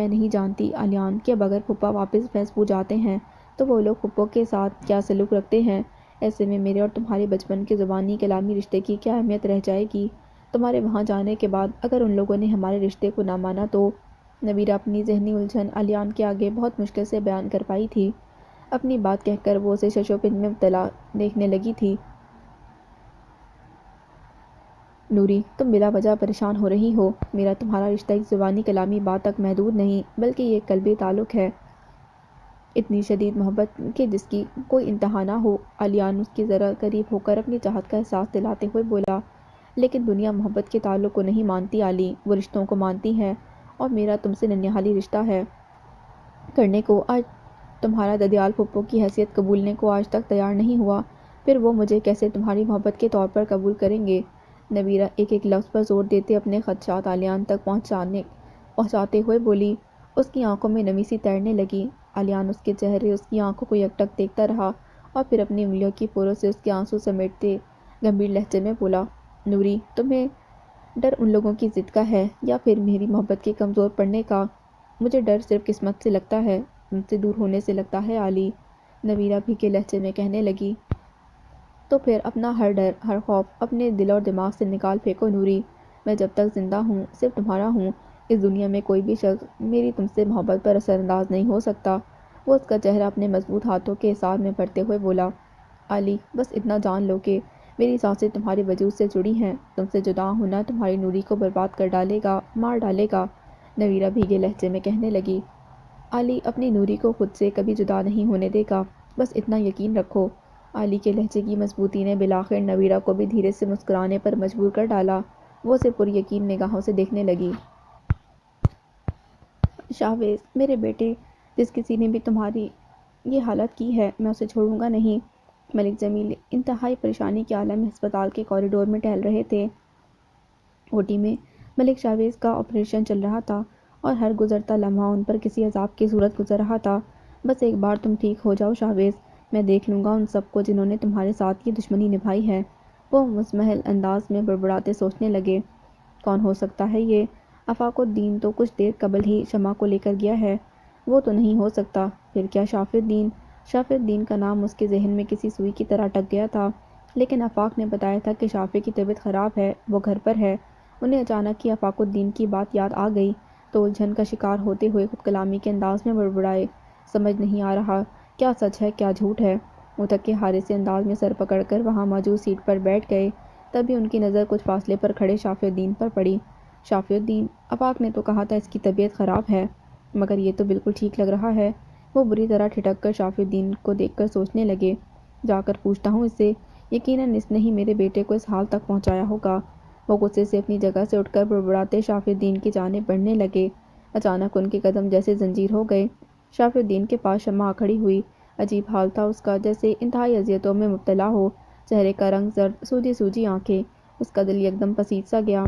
نہیں جانتی آلیان کہ اب اگر پھوپھا واپس فیض پور جاتے ہیں تو وہ لوگ پھپھو کے ساتھ کیا سلوک رکھتے ہیں، ایسے میں میرے اور تمہارے بچپن کے زبانی کلامی رشتے کی کیا اہمیت رہ جائے گی؟ تمہارے وہاں جانے کے بعد اگر ان لوگوں نے ہمارے رشتے کو نہ مانا تو؟ نویرہ اپنی ذہنی الجھن آلیان کے آگے بہت مشکل سے بیان کر پائی تھی۔ اپنی بات کہہ کر وہ اسے شش و پنج میں مبتلا دیکھنے لگی تھی۔ نوری، تم بلا وجہ پریشان ہو رہی ہو۔ میرا تمہارا رشتہ ایک زبانی کلامی بات تک محدود نہیں بلکہ یہ ایک قلبی تعلق ہے، اتنی شدید محبت کہ جس کی کوئی انتہا نہ ہو۔ علیان اس کی ذرا قریب ہو کر اپنی چاہت کا احساس دلاتے ہوئے بولا، لیکن دنیا محبت کے تعلق کو نہیں مانتی علی، وہ رشتوں کو مانتی ہے، اور میرا تم سے ننھیالی رشتہ ہے کرنے کو آج تمہارا ددیال پھپھو کی حیثیت قبولنے کو آج تک تیار نہیں ہوا، پھر وہ مجھے کیسے تمہاری محبت کے طور پر قبول کریں گے؟ نبیرہ ایک ایک لفظ پر زور دیتے اپنے خدشات علیان تک پہنچاتے ہوئے بولی۔ اس کی آنکھوں میں نمی سی تیرنے لگی۔ علیان اس کے چہرے، اس کی آنکھوں کو یکٹک دیکھتا رہا اور پھر اپنی انگلیوں کی پوروں سے اس کے آنسو سمیٹتے گمبھیر لہجے میں بولا، نوری، تمہیں ڈر ان لوگوں کی ضد کا ہے یا پھر میری محبت کے کمزور پڑنے کا؟ مجھے ڈر صرف قسمت سے لگتا ہے، ان سے دور ہونے سے لگتا ہے علی، نبیرہ بھیگے لہجے میں کہنے لگی۔ تو پھر اپنا ہر ڈر، ہر خوف اپنے دل اور دماغ سے نکال پھینکو نوری، میں جب تک زندہ ہوں صرف تمہارا ہوں، اس دنیا میں کوئی بھی شخص میری تم سے محبت پر اثر انداز نہیں ہو سکتا۔ وہ اس کا چہرہ اپنے مضبوط ہاتھوں کے احسار میں بھرتے ہوئے بولا، علی، بس اتنا جان لو کہ میری سانسیں تمہارے وجود سے جڑی ہیں، تم سے جدا ہونا تمہاری نوری کو برباد کر ڈالے گا، مار ڈالے گا، نویرہ بھیگے لہجے میں کہنے لگی۔ علی اپنی نوری کو خود سے کبھی جدا نہیں ہونے دے گا، بس اتنا یقین رکھو۔ علی کے لہجے کی مضبوطی نے بالآخر نویرہ کو بھی دھیرے سے مسکرانے پر مجبور کر ڈالا۔ وہ اسے پر یقین نگاہوں سے دیکھنے لگی۔ شاہویز، میرے بیٹے، جس کسی نے بھی تمہاری یہ حالت کی ہے، میں اسے چھوڑوں گا نہیں۔ ملک جمیل انتہائی پریشانی کے عالم میں ہسپتال کے کوریڈور میں ٹہل رہے تھے۔ او ٹی میں ملک شاہویز کا آپریشن چل رہا تھا اور ہر گزرتا لمحہ ان پر کسی عذاب کی صورت گزر رہا تھا۔ بس ایک بار تم ٹھیک ہو جاؤ شاہویز، میں دیکھ لوں گا ان سب کو جنہوں نے تمہارے ساتھ یہ دشمنی نبھائی ہے۔ وہ مزمحل انداز میں بڑبڑاتے سوچنے لگے، کون ہو سکتا ہے یہ؟ آفاق الدین تو کچھ دیر قبل ہی شمع کو لے کر گیا ہے، وہ تو نہیں ہو سکتا۔ پھر کیا شافی الدین؟ شافی الدین کا نام اس کے ذہن میں کسی سوئی کی طرح اٹک گیا تھا، لیکن آفاق نے بتایا تھا کہ شافی کی طبیعت خراب ہے، وہ گھر پر ہے۔ انہیں اچانک ہی آفاق الدین کی بات یاد آ گئی تو الجھن کا شکار ہوتے ہوئے خود کلامی کے انداز میں بڑبڑائے، سمجھ نہیں آ رہا کیا سچ ہے کیا جھوٹ ہے۔ وہ تھکے ہارے سے انداز میں سر پکڑ کر وہاں موجود سیٹ پر بیٹھ گئے، تبھی ان کی نظر کچھ فاصلے پر کھڑے شافی الدین پر پڑی۔ شافی الدین، آفاق نے تو کہا تھا اس کی طبیعت خراب ہے، مگر یہ تو بالکل ٹھیک لگ رہا ہے۔ وہ بری طرح ٹھٹک کر شافی الدین کو دیکھ کر سوچنے لگے، جا کر پوچھتا ہوں اس سے، یقیناً اس نے ہی میرے بیٹے کو اس حال تک پہنچایا ہوگا۔ وہ غصے سے اپنی جگہ سے اٹھ کر بڑبڑاتے شافی الدین کی جانب بڑھنے لگے۔ اچانک ان کے قدم جیسے زنجیر ہو گئے۔ شافی الدین کے پاس شمع کھڑی ہوئی، عجیب حال تھا اس کا، جیسے انتہائی اذیتوں میں مبتلا ہو، چہرے کا رنگ زرد، سوجی سوجی آنکھیں۔ اس کا دل یکدم پسیج سا گیا۔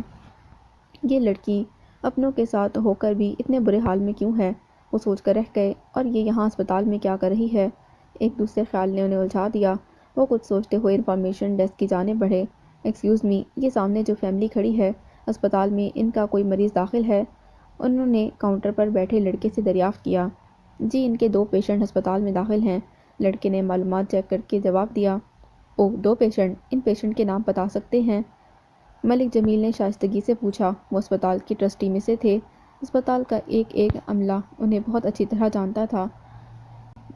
یہ لڑکی اپنوں کے ساتھ ہو کر بھی اتنے برے حال میں کیوں ہے؟ وہ سوچ کر رہ گئے، اور یہ یہاں اسپتال میں کیا کر رہی ہے؟ ایک دوسرے خیال نے انہیں الجھا دیا۔ وہ کچھ سوچتے ہوئے انفارمیشن ڈیسک کی جانب بڑھے۔ ایکسکیوز می، یہ سامنے جو فیملی کھڑی ہے، اسپتال میں ان کا کوئی مریض داخل ہے؟ انہوں نے کاؤنٹر پر بیٹھے لڑکے سے دریافت کیا۔ جی، ان کے 2 پیشنٹ ہسپتال میں داخل ہیں، لڑکے نے معلومات چیک کر کے جواب دیا۔ اوہ، 2 پیشنٹ، ان پیشنٹ کے نام بتا سکتے ہیں؟ ملک جمیل نے شائستگی سے پوچھا۔ وہ اسپتال کی ٹرسٹی میں سے تھے، اسپتال کا ایک ایک عملہ انہیں بہت اچھی طرح جانتا تھا،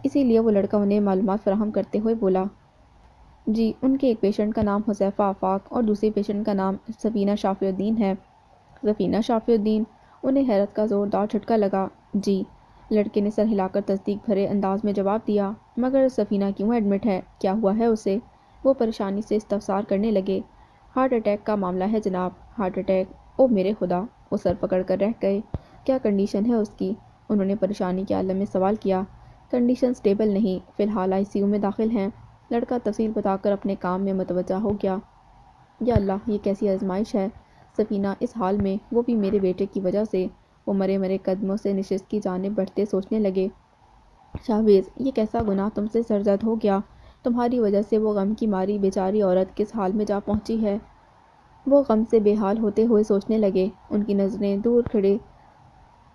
اسی لیے وہ لڑکا انہیں معلومات فراہم کرتے ہوئے بولا، جی، ان کے ایک پیشنٹ کا نام حذیفہ آفاق اور دوسری پیشنٹ کا نام سفینہ شافی الدین ہے۔ سفینہ شافی الدین؟ انہیں حیرت کا زوردار جھٹکا لگا۔ جی، لڑکے نے سر ہلا کر تصدیق بھرے انداز میں جواب دیا۔ مگر سفینہ کیوں ایڈمٹ ہے؟ کیا ہوا ہے اسے؟ وہ پریشانی سے استفسار کرنے لگے۔ ہارٹ اٹیک کا معاملہ ہے جناب۔ Heart attack? او میرے خدا! وہ سر پکڑ کر رہ گئے۔ کیا کنڈیشن ہے اس کی؟ انہوں نے پریشانی کے عالم میں سوال کیا۔ کنڈیشن سٹیبل نہیں، فی الحال آئی سی یو میں داخل ہیں، لڑکا تفصیل بتا کر اپنے کام میں متوجہ ہو گیا۔ یا اللہ، یہ کیسی آزمائش ہے! سفینہ اس حال میں، وہ بھی میرے بیٹے کی وجہ سے! وہ مرے مرے قدموں سے نشست کی جانب بڑھتے سوچنے لگے، شاہویز، یہ کیسا گناہ تم سے سرزد ہو گیا؟ تمہاری وجہ سے وہ غم کی ماری بیچاری عورت کس حال میں جا پہنچی ہے؟ وہ غم سے بے حال ہوتے ہوئے سوچنے لگے۔ ان کی نظریں دور کھڑے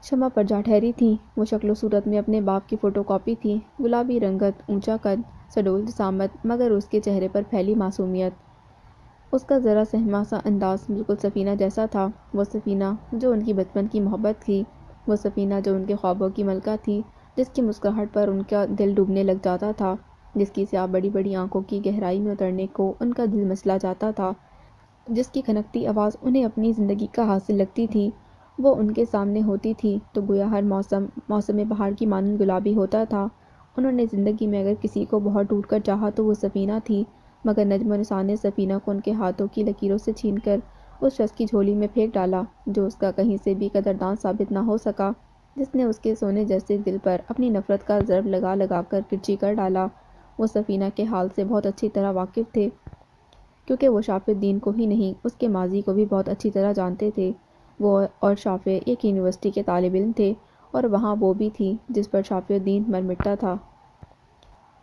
شمع پر جا ٹھہری تھیں۔ وہ شکل و صورت میں اپنے باپ کی فوٹو کاپی تھی، گلابی رنگت، اونچا قد، سڈول جسامت، مگر اس کے چہرے پر پھیلی معصومیت۔ اس کا ذرا سہما سا انداز بالکل سفینہ جیسا تھا، وہ سفینہ جو ان کی بچپن کی محبت تھی، وہ سفینہ جو ان کے خوابوں کی ملکہ تھی، جس کی مسکراہٹ پر ان کا دل ڈوبنے لگ جاتا تھا، جس کی سیاہ بڑی بڑی آنکھوں کی گہرائی میں اترنے کو ان کا دل مچلا جاتا تھا۔ جس کی کھنکتی آواز انہیں اپنی زندگی کا حاصل لگتی تھی، وہ ان کے سامنے ہوتی تھی تو گویا ہر موسم بہار کی مانند گلابی ہوتا تھا۔ انہوں نے زندگی میں اگر کسی کو بہت ٹوٹ کر چاہا تو وہ سفینہ تھی، مگر نجم و نثار نے سفینہ کو ان کے ہاتھوں کی لکیروں سے چھین کر اس شخص کی جھولی میں پھینک ڈالا جو اس کا کہیں سے بھی قدردان ثابت نہ ہو سکا، جس نے اس کے سونے جیسے دل پر اپنی نفرت کا ضرب لگا لگا کر کرچی کر ڈالا۔ وہ سفینہ کے حال سے بہت اچھی طرح واقف تھے، کیونکہ وہ شافع الدین کو ہی نہیں اس کے ماضی کو بھی بہت اچھی طرح جانتے تھے۔ وہ اور شافع ایک یونیورسٹی کے طالب علم تھے، اور وہاں وہ بھی تھی جس پر شافع الدین مر مٹتا تھا۔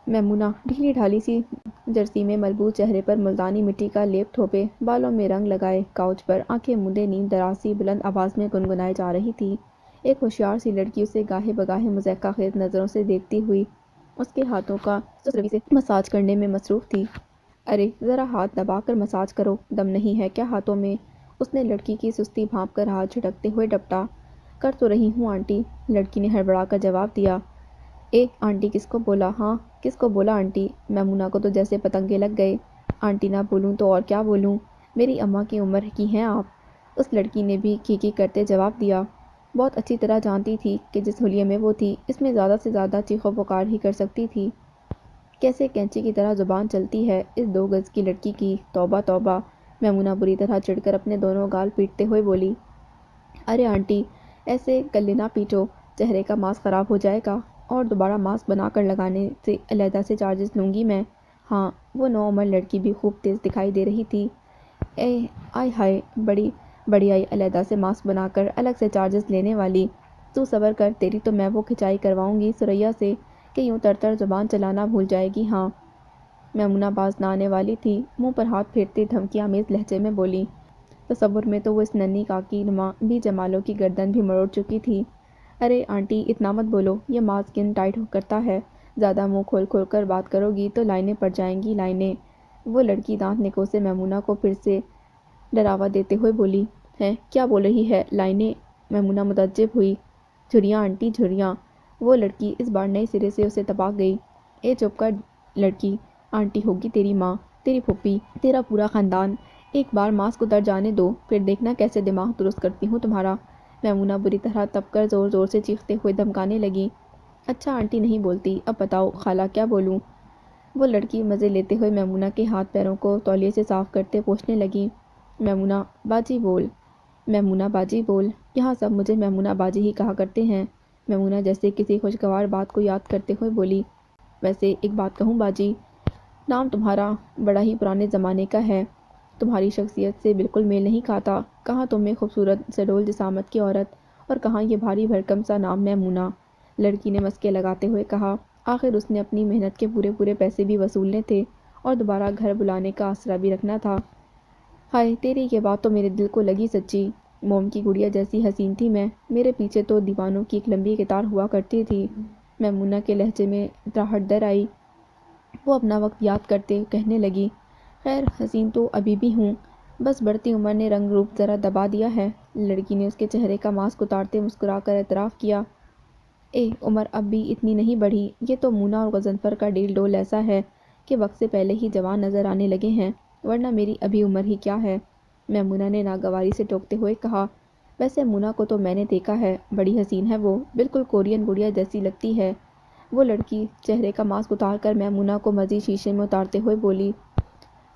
میمونہ ڈھیلی ڈھالی سی جرسی میں ملبوس چہرے پر ملتانی مٹی کا لیپ تھوپے، بالوں میں رنگ لگائے، کاؤچ پر آنکھیں موندے نیند دراز سی بلند آواز میں گنگنائے جا رہی تھی۔ ایک ہوشیار سی لڑکی اسے گاہے بگاہے مضحکہ خیز نظروں سے دیکھتی ہوئی اس کے ہاتھوں کا سست روی سے مساج کرنے میں مصروف تھی۔ ارے ذرا ہاتھ دبا کر مساج کرو، دم نہیں ہے کیا ہاتھوں میں؟ اس نے لڑکی کی سستی بھانپ کر ہاتھ جھٹکتے ہوئے ڈپٹا۔ کر تو رہی ہوں آنٹی، لڑکی نے ہڑبڑا کر جواب دیا۔ اے آنٹی کس کو بولا؟ ہاں کس کو بولا آنٹی؟ میمونہ کو تو جیسے پتنگے لگ گئے۔ آنٹی نہ بولوں تو اور کیا بولوں؟ میری اماں کی عمر کی ہیں آپ، اس لڑکی نے بھی کھیکی کرتے جواب دیا۔ بہت اچھی طرح جانتی تھی کہ جس حلیے میں وہ تھی اس میں زیادہ سے زیادہ چیخو پکار ہی کر سکتی تھی۔ کیسے کینچی کی طرح زبان چلتی ہے اس 2 گز کی لڑکی کی، توبہ توبہ! میمونہ بری طرح چڑھ کر اپنے دونوں گال پیٹتے ہوئے بولی۔ ارے آنٹی ایسے گلے نہ پیٹو، چہرے کا ماسک خراب ہو جائے گا، اور دوبارہ ماسک بنا کر لگانے سے علیحدہ سے چارجز لوں گی میں۔ ہاں وہ نوعمر لڑکی بھی خوب تیز دکھائی دے رہی تھی۔ آئے ہائے، بڑی آئی علیحدہ سے ماسک بنا کر الگ سے چارجز لینے والی۔ تو صبر کر، تیری تو میں وہ کھچائی کرواؤں گی ثریا سے کہ یوں تر زبان چلانا بھول جائے گی۔ ہاں میمونہ باز نہ آنے والی تھی، منہ پر ہاتھ پھیرتے دھمکی آمیز لہجے میں بولی۔ تصور میں تو وہ اس ننھی کاکی نما بھی جمالوں کی گردن بھی مروڑ چکی تھی۔ ارے آنٹی اتنا مت بولو، یہ ماسک سکن ٹائٹ کرتا ہے، زیادہ منہ کھول کھول کر بات کرو گی تو لائنیں پڑ جائیں گی لائنیں۔ وہ لڑکی دانت نکو سے میمونہ کو پھر سے ڈراوا دیتے ہوئے بولی۔ ہیں کیا بول رہی ہے لائنیں؟ میمونہ متعجب ہوئی۔ جھریاں آنٹی جھریاں! وہ لڑکی اس بار نئے سرے سے اسے تپا گئی۔ اے چپ کر لڑکی، آنٹی ہوگی تیری ماں، تیری پھوپھی، تیرا پورا خاندان۔ ایک بار ماسک اتر جانے دو پھر دیکھنا کیسے دماغ درست کرتی ہوں تمہارا۔ میمونہ بری طرح تپ کر زور زور سے چیختے ہوئے دھمکانے لگی۔ اچھا آنٹی نہیں بولتی، اب بتاؤ خالہ کیا بولوں؟ وہ لڑکی مزے لیتے ہوئے میمونہ کے ہاتھ پیروں کو تولیے سے صاف کرتے پوچھنے لگی۔ میمونہ باجی بول، میمونہ باجی بول، یہاں سب مجھے میمونہ باجی ہی کہا کرتے ہیں۔ میمونہ جیسے کسی خوشگوار بات کو یاد کرتے ہوئے بولی۔ ویسے ایک بات کہوں باجی، نام تمہارا بڑا ہی پرانے زمانے کا ہے، تمہاری شخصیت سے بالکل میل نہیں کھاتا۔ کہاں تم میں خوبصورت سڈول جسامت کی عورت، اور کہاں یہ بھاری بھرکم سا نام میمونہ؟ لڑکی نے مسکے لگاتے ہوئے کہا۔ آخر اس نے اپنی محنت کے پورے پیسے بھی وصولنے تھے اور دوبارہ گھر بلانے کا آسرا بھی رکھنا تھا۔ ہائے تیری یہ بات تو میرے دل کو لگی سچی، موم کی گڑیا جیسی حسین تھی میں، میرے پیچھے تو دیوانوں کی ایک لمبی قطار ہوا کرتی تھی۔ میمونہ کے لہجے میں اتراہٹ در آئی، وہ اپنا وقت یاد کرتے کہنے لگی۔ خیر حسین تو ابھی بھی ہوں، بس بڑھتی عمر نے رنگ روپ ذرا دبا دیا ہے۔ لڑکی نے اس کے چہرے کا ماسک اتارتے مسکرا کر اعتراف کیا۔ اے عمر اب بھی اتنی نہیں بڑھی، یہ تو مونا اور غضنفر کا ڈیل ڈول ایسا ہے کہ وقت سے پہلے ہی جوان نظر آنے لگے ہیں، ورنہ میری ابھی عمر ہی کیا ہے؟ میمونہ نے ناگواری سے ٹوکتے ہوئے کہا۔ ویسے مونا کو تو میں نے دیکھا ہے، بڑی حسین ہے وہ، بالکل کورین گڑیا جیسی لگتی ہے۔ وہ لڑکی چہرے کا ماسک اتار کر میمونہ کو مزید شیشے میں اتارتے ہوئے بولی۔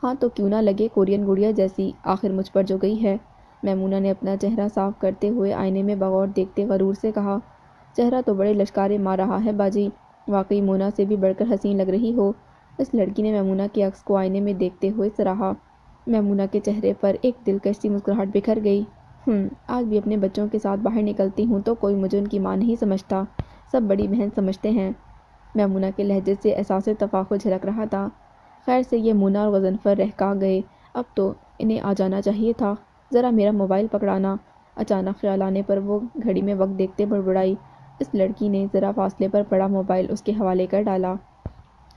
ہاں تو کیوں نہ لگے کورین گڑیا جیسی، آخر مجھ پر جو گئی ہے۔ میمونہ نے اپنا چہرہ صاف کرتے ہوئے آئینے میں بغور دیکھتے غرور سے کہا۔ چہرہ تو بڑے لشکارے مار رہا ہے باجی، واقعی مونا سے بھی بڑھ کر حسین لگ رہی ہو۔ اس لڑکی نے میمونہ کے عکس کو آئینے میں دیکھتے ہوئے سراہا۔ میمونہ کے چہرے پر ایک دلکش سی مسکراہٹ بکھر گئی۔ آج بھی اپنے بچوں کے ساتھ باہر نکلتی ہوں تو کوئی مجھے ان کی ماں نہیں سمجھتا، سب بڑی بہن سمجھتے ہیں۔ میمونہ کے لہجے سے احساس تفاخر جھلک رہا تھا۔ خیر سے یہ مونا اور غضنفر رہ کا گئے، اب تو انہیں آ جانا چاہیے تھا، ذرا میرا موبائل پکڑانا۔ اچانک خیال آنے پر وہ گھڑی میں وقت دیکھتے بڑبڑائی۔ اس لڑکی نے ذرا فاصلے پر پڑا موبائل اس کے حوالے کر ڈالا۔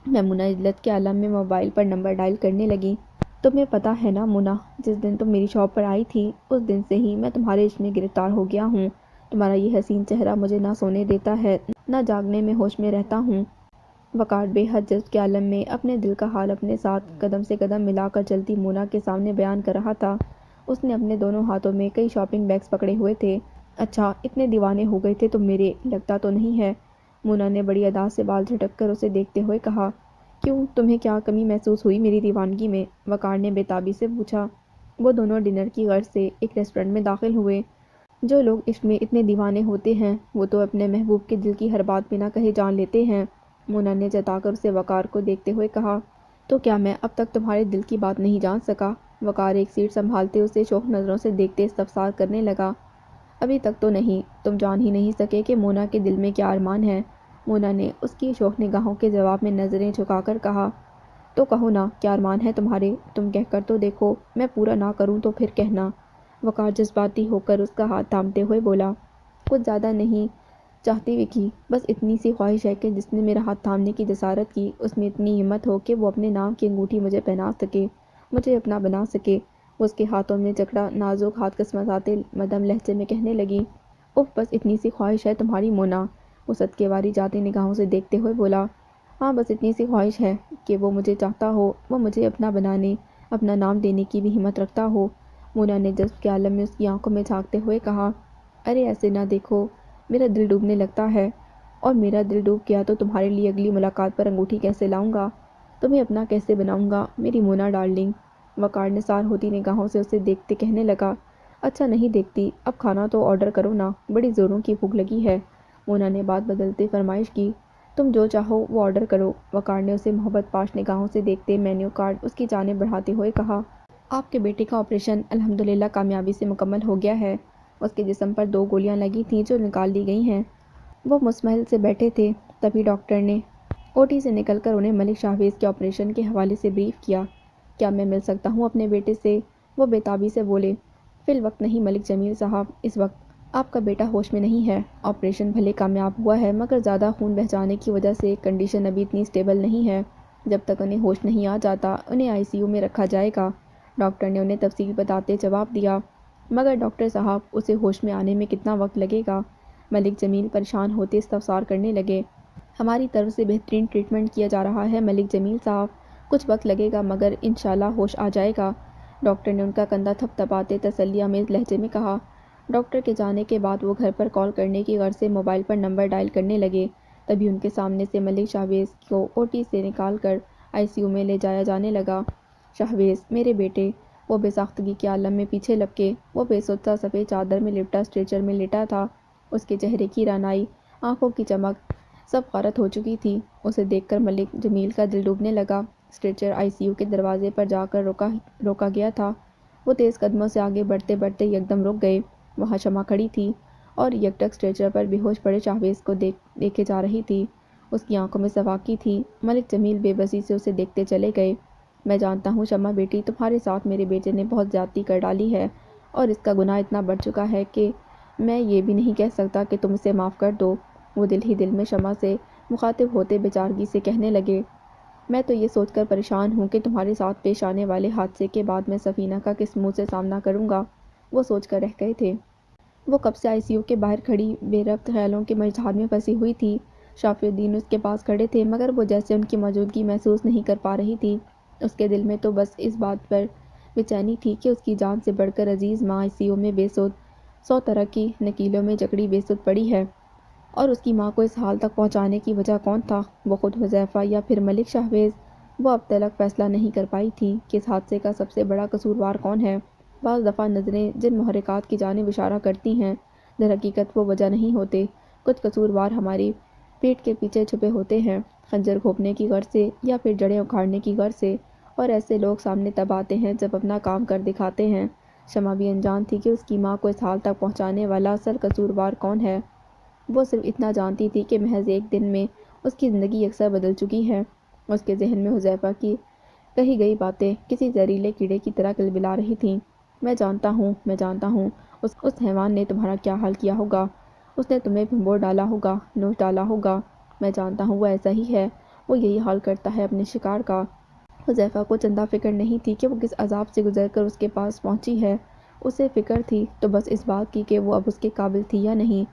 میمونہ عجلت کے عالم میں موبائل پر نمبر ڈائل کرنے لگی۔ تمہیں پتہ ہے نا مونا، جس دن تم میری شاپ پر آئی تھی اس دن سے ہی میں تمہارے عشق میں گرفتار ہو گیا ہوں۔ تمہارا یہ حسین چہرہ مجھے نہ سونے دیتا ہے نہ جاگنے میں ہوش میں رہتا ہوں۔ وقار بے حد جذب کے عالم میں اپنے دل کا حال اپنے ساتھ قدم سے قدم ملا کر چلتی مونا کے سامنے بیان کر رہا تھا۔ اس نے اپنے دونوں ہاتھوں میں کئی شاپنگ بیگز پکڑے ہوئے تھے۔ اچھا، اتنے دیوانے ہو گئے تھے تم میرے، لگتا تو نہیں ہے؟ مونا نے بڑی ادا سے بال جھٹک کر اسے دیکھتے ہوئے کہا۔ کیوں، تمہیں کیا کمی محسوس ہوئی میری دیوانگی میں؟ وقار نے بے تابی سے پوچھا۔ وہ دونوں ڈنر کی غرض سے ایک ریسٹورینٹ میں داخل ہوئے۔ جو لوگ عشق میں اتنے دیوانے ہوتے ہیں وہ تو اپنے محبوب کے دل کی ہر بات بنا کہے جان لیتے ہیں، مونا نے جتا کر اسے وقار کو دیکھتے ہوئے کہا۔ تو کیا میں اب تک تمہارے دل کی بات نہیں جان سکا؟ وقار ایک سیٹ سنبھالتے اسے شوق نظروں سے دیکھتے استفسار کرنے لگا۔ ابھی تک تو نہیں، تم جان ہی نہیں سکے کہ مونا کے دل میں کیا ارمان ہے، مونا نے اس کی شوق نگاہوں کے جواب میں نظریں جھکا کر کہا۔ تو کہو نا، کیا ارمان ہے تمہارے؟ تم کہہ کر تو دیکھو، میں پورا نہ کروں تو پھر کہنا۔ وقار جذباتی ہو کر اس کا ہاتھ تھامتے ہوئے بولا۔ کچھ زیادہ نہیں چاہتی وکی، بس اتنی سی خواہش ہے کہ جس نے میرا ہاتھ تھامنے کی جسارت کی اس میں اتنی ہمت ہو کہ وہ اپنے نام کی انگوٹھی مجھے پہنا سکے، مجھے اپنا بنا سکے۔ وہ اس کے ہاتھوں میں جکڑا نازک ہاتھ کسمساتے مدھم لہجے میں کہنے لگی۔ اف، بس اتنی سی خواہش ہے تمہاری مونا، وہ صدقے واری جاتی نگاہوں سے دیکھتے ہوئے بولا۔ ہاں، بس اتنی سی خواہش ہے کہ وہ مجھے چاہتا ہو، وہ مجھے اپنا بنانے، اپنا نام دینے کی بھی ہمت رکھتا ہو، مونا نے جذب کے عالم میں اس کی آنکھوں میں جھانکتے ہوئے کہا۔ ارے ایسے نہ دیکھو، میرا دل ڈوبنے لگتا ہے، اور میرا دل ڈوب گیا تو تمہارے لیے اگلی ملاقات پر انگوٹھی کیسے لاؤں گا، تمہیں اپنا کیسے بناؤں گا میری مونا ڈارلنگ، وقار نثار ہوتی نگاہوں سے اسے دیکھتے کہنے لگا۔ اچھا نہیں دیکھتی، اب کھانا تو آرڈر کرو نا، بڑی زوروں کی بھوک لگی ہے، مونا نے بات بدلتے فرمائش کی۔ تم جو چاہو وہ آرڈر کرو، وقار نے اسے محبت پاش نگاہوں سے دیکھتے مینیو کارڈ اس کی جانب بڑھاتے ہوئے کہا۔ آپ کے بیٹے کا آپریشن الحمدللہ کامیابی سے مکمل ہو گیا ہے، اس کے جسم پر 2 گولیاں لگی تھیں جو نکال لی گئی ہیں۔ وہ مستمل سے بیٹھے تھے، تبھی ڈاکٹر نے او ٹی سے نکل کر انہیں ملک شاہویز کے آپریشن کے حوالے سے بریف کیا۔ کیا میں مل سکتا ہوں اپنے بیٹے سے؟ وہ بے تابی سے بولے۔ فی الوقت نہیں ملک جمیل صاحب، اس وقت آپ کا بیٹا ہوش میں نہیں ہے، آپریشن بھلے کامیاب ہوا ہے مگر زیادہ خون بہہ جانے کی وجہ سے کنڈیشن ابھی اتنی اسٹیبل نہیں ہے، جب تک انہیں ہوش نہیں آ جاتا انہیں آئی سی یو میں رکھا جائے گا، ڈاکٹر نے انہیں تفصیل بتاتے جواب دیا۔ مگر ڈاکٹر صاحب، اسے ہوش میں آنے میں کتنا وقت لگے گا؟ ملک جمیل پریشان ہوتے استفسار کرنے لگے۔ ہماری طرف سے بہترین ٹریٹمنٹ کیا جا رہا ہے ملک جمیل صاحب، کچھ وقت لگے گا مگر انشاءاللہ ہوش آ جائے گا، ڈاکٹر نے ان کا کندھا تھپ تھپاتے تسلی آمیز لہجے میں کہا۔ ڈاکٹر کے جانے کے بعد وہ گھر پر کال کرنے کی غرض سے موبائل پر نمبر ڈائل کرنے لگے، تبھی ان کے سامنے سے ملک شاہویز کو او ٹی سے نکال کر آئی سی یو میں لے جایا جانے لگا۔ شاہویز، میرے بیٹے، وہ بے ساختگی کے عالم میں پیچھے لپکے، وہ بے سود سا سفید چادر میں لپٹا اسٹریچر میں لیٹا تھا، اس کے چہرے کی رعنائی، آنکھوں کی چمک سب غارت ہو چکی تھی، اسے دیکھ کر ملک جمیل کا دل ڈوبنے لگا۔ اسٹریچر آئی سی یو کے دروازے پر جا کر روکا گیا تھا، وہ تیز قدموں سے آگے بڑھتے بڑھتے یکدم رک گئے، وہاں شمع کھڑی تھی اور یک ٹک اسٹریچر پر بے ہوش پڑے شاہویز کو دیکھے جا رہی تھی، اس کی آنکھوں میں صفاقی تھی، ملک جمیل بے بسی سے اسے دیکھتے چلے گئے۔ میں جانتا ہوں شمع بیٹی، تمہارے ساتھ میرے بیٹے نے بہت زیادتی کر ڈالی ہے اور اس کا گناہ اتنا بڑھ چکا ہے کہ میں یہ بھی نہیں کہہ سکتا کہ تم اسے معاف کر دو، وہ دل ہی دل میں شمع سے مخاطب ہوتے بیچارگی سے کہنے لگے۔ میں تو یہ سوچ کر پریشان ہوں کہ تمہارے ساتھ پیش آنے والے حادثے کے بعد میں سفینہ کا کس منہ سے سامنا کروں گا، وہ سوچ کر رہ گئے تھے۔ وہ کب سے آئی سی یو کے باہر کھڑی بے ربط خیالوں کے مجھار میں پھنسی ہوئی تھی، شافی الدین اس کے پاس کھڑے تھے مگر وہ جیسے ان کی موجودگی محسوس نہیں کر پا رہی تھی، اس کے دل میں تو بس اس بات پر بے چینی تھی کہ اس کی جان سے بڑھ کر عزیز ماں آئی سی یو میں بے سود 100 طرح کی نکیلوں میں جکڑی بے سود پڑی ہے، اور اس کی ماں کو اس حال تک پہنچانے کی وجہ کون تھا، وہ خود حذیفہ یا پھر ملک شاہویز؟ وہ اب تلک فیصلہ نہیں کر پائی تھی کہ اس حادثے کا سب سے بڑا قصوروار کون ہے۔ بعض دفعہ نظریں جن محرکات کی جانب اشارہ کرتی ہیں در حقیقت وہ وجہ نہیں ہوتے، کچھ قصوروار ہماری پیٹھ کے پیچھے چھپے ہوتے ہیں، خنجر گھونپنے کی غرض سے یا پھر جڑیں اکھاڑنے کی غرض سے، اور ایسے لوگ سامنے تب آتے ہیں جب اپنا کام کر دکھاتے ہیں۔ شمع بھی انجان تھی کہ اس کی ماں کو اس حال تک پہنچانے والا اصل قصوروار کون ہے، وہ صرف اتنا جانتی تھی کہ محض ایک دن میں اس کی زندگی یکسر بدل چکی ہے، اس کے ذہن میں حذیفہ کی کہی گئی باتیں کسی زہریلے کیڑے کی طرح کلبلا رہی تھیں۔ میں جانتا ہوں اس حیوان نے تمہارا کیا حال کیا ہوگا، اس نے تمہیں بھنبور ڈالا ہوگا، نوچ ڈالا ہوگا، میں جانتا ہوں وہ ایسا ہی ہے، وہ یہی حال کرتا ہے اپنے شکار کا۔ حذیفہ کو چندہ فکر نہیں تھی کہ وہ کس عذاب سے گزر کر اس کے پاس پہنچی ہے، اسے فکر تھی تو بس اس بات کی کہ وہ اب اس کے قابل تھی یا نہیں،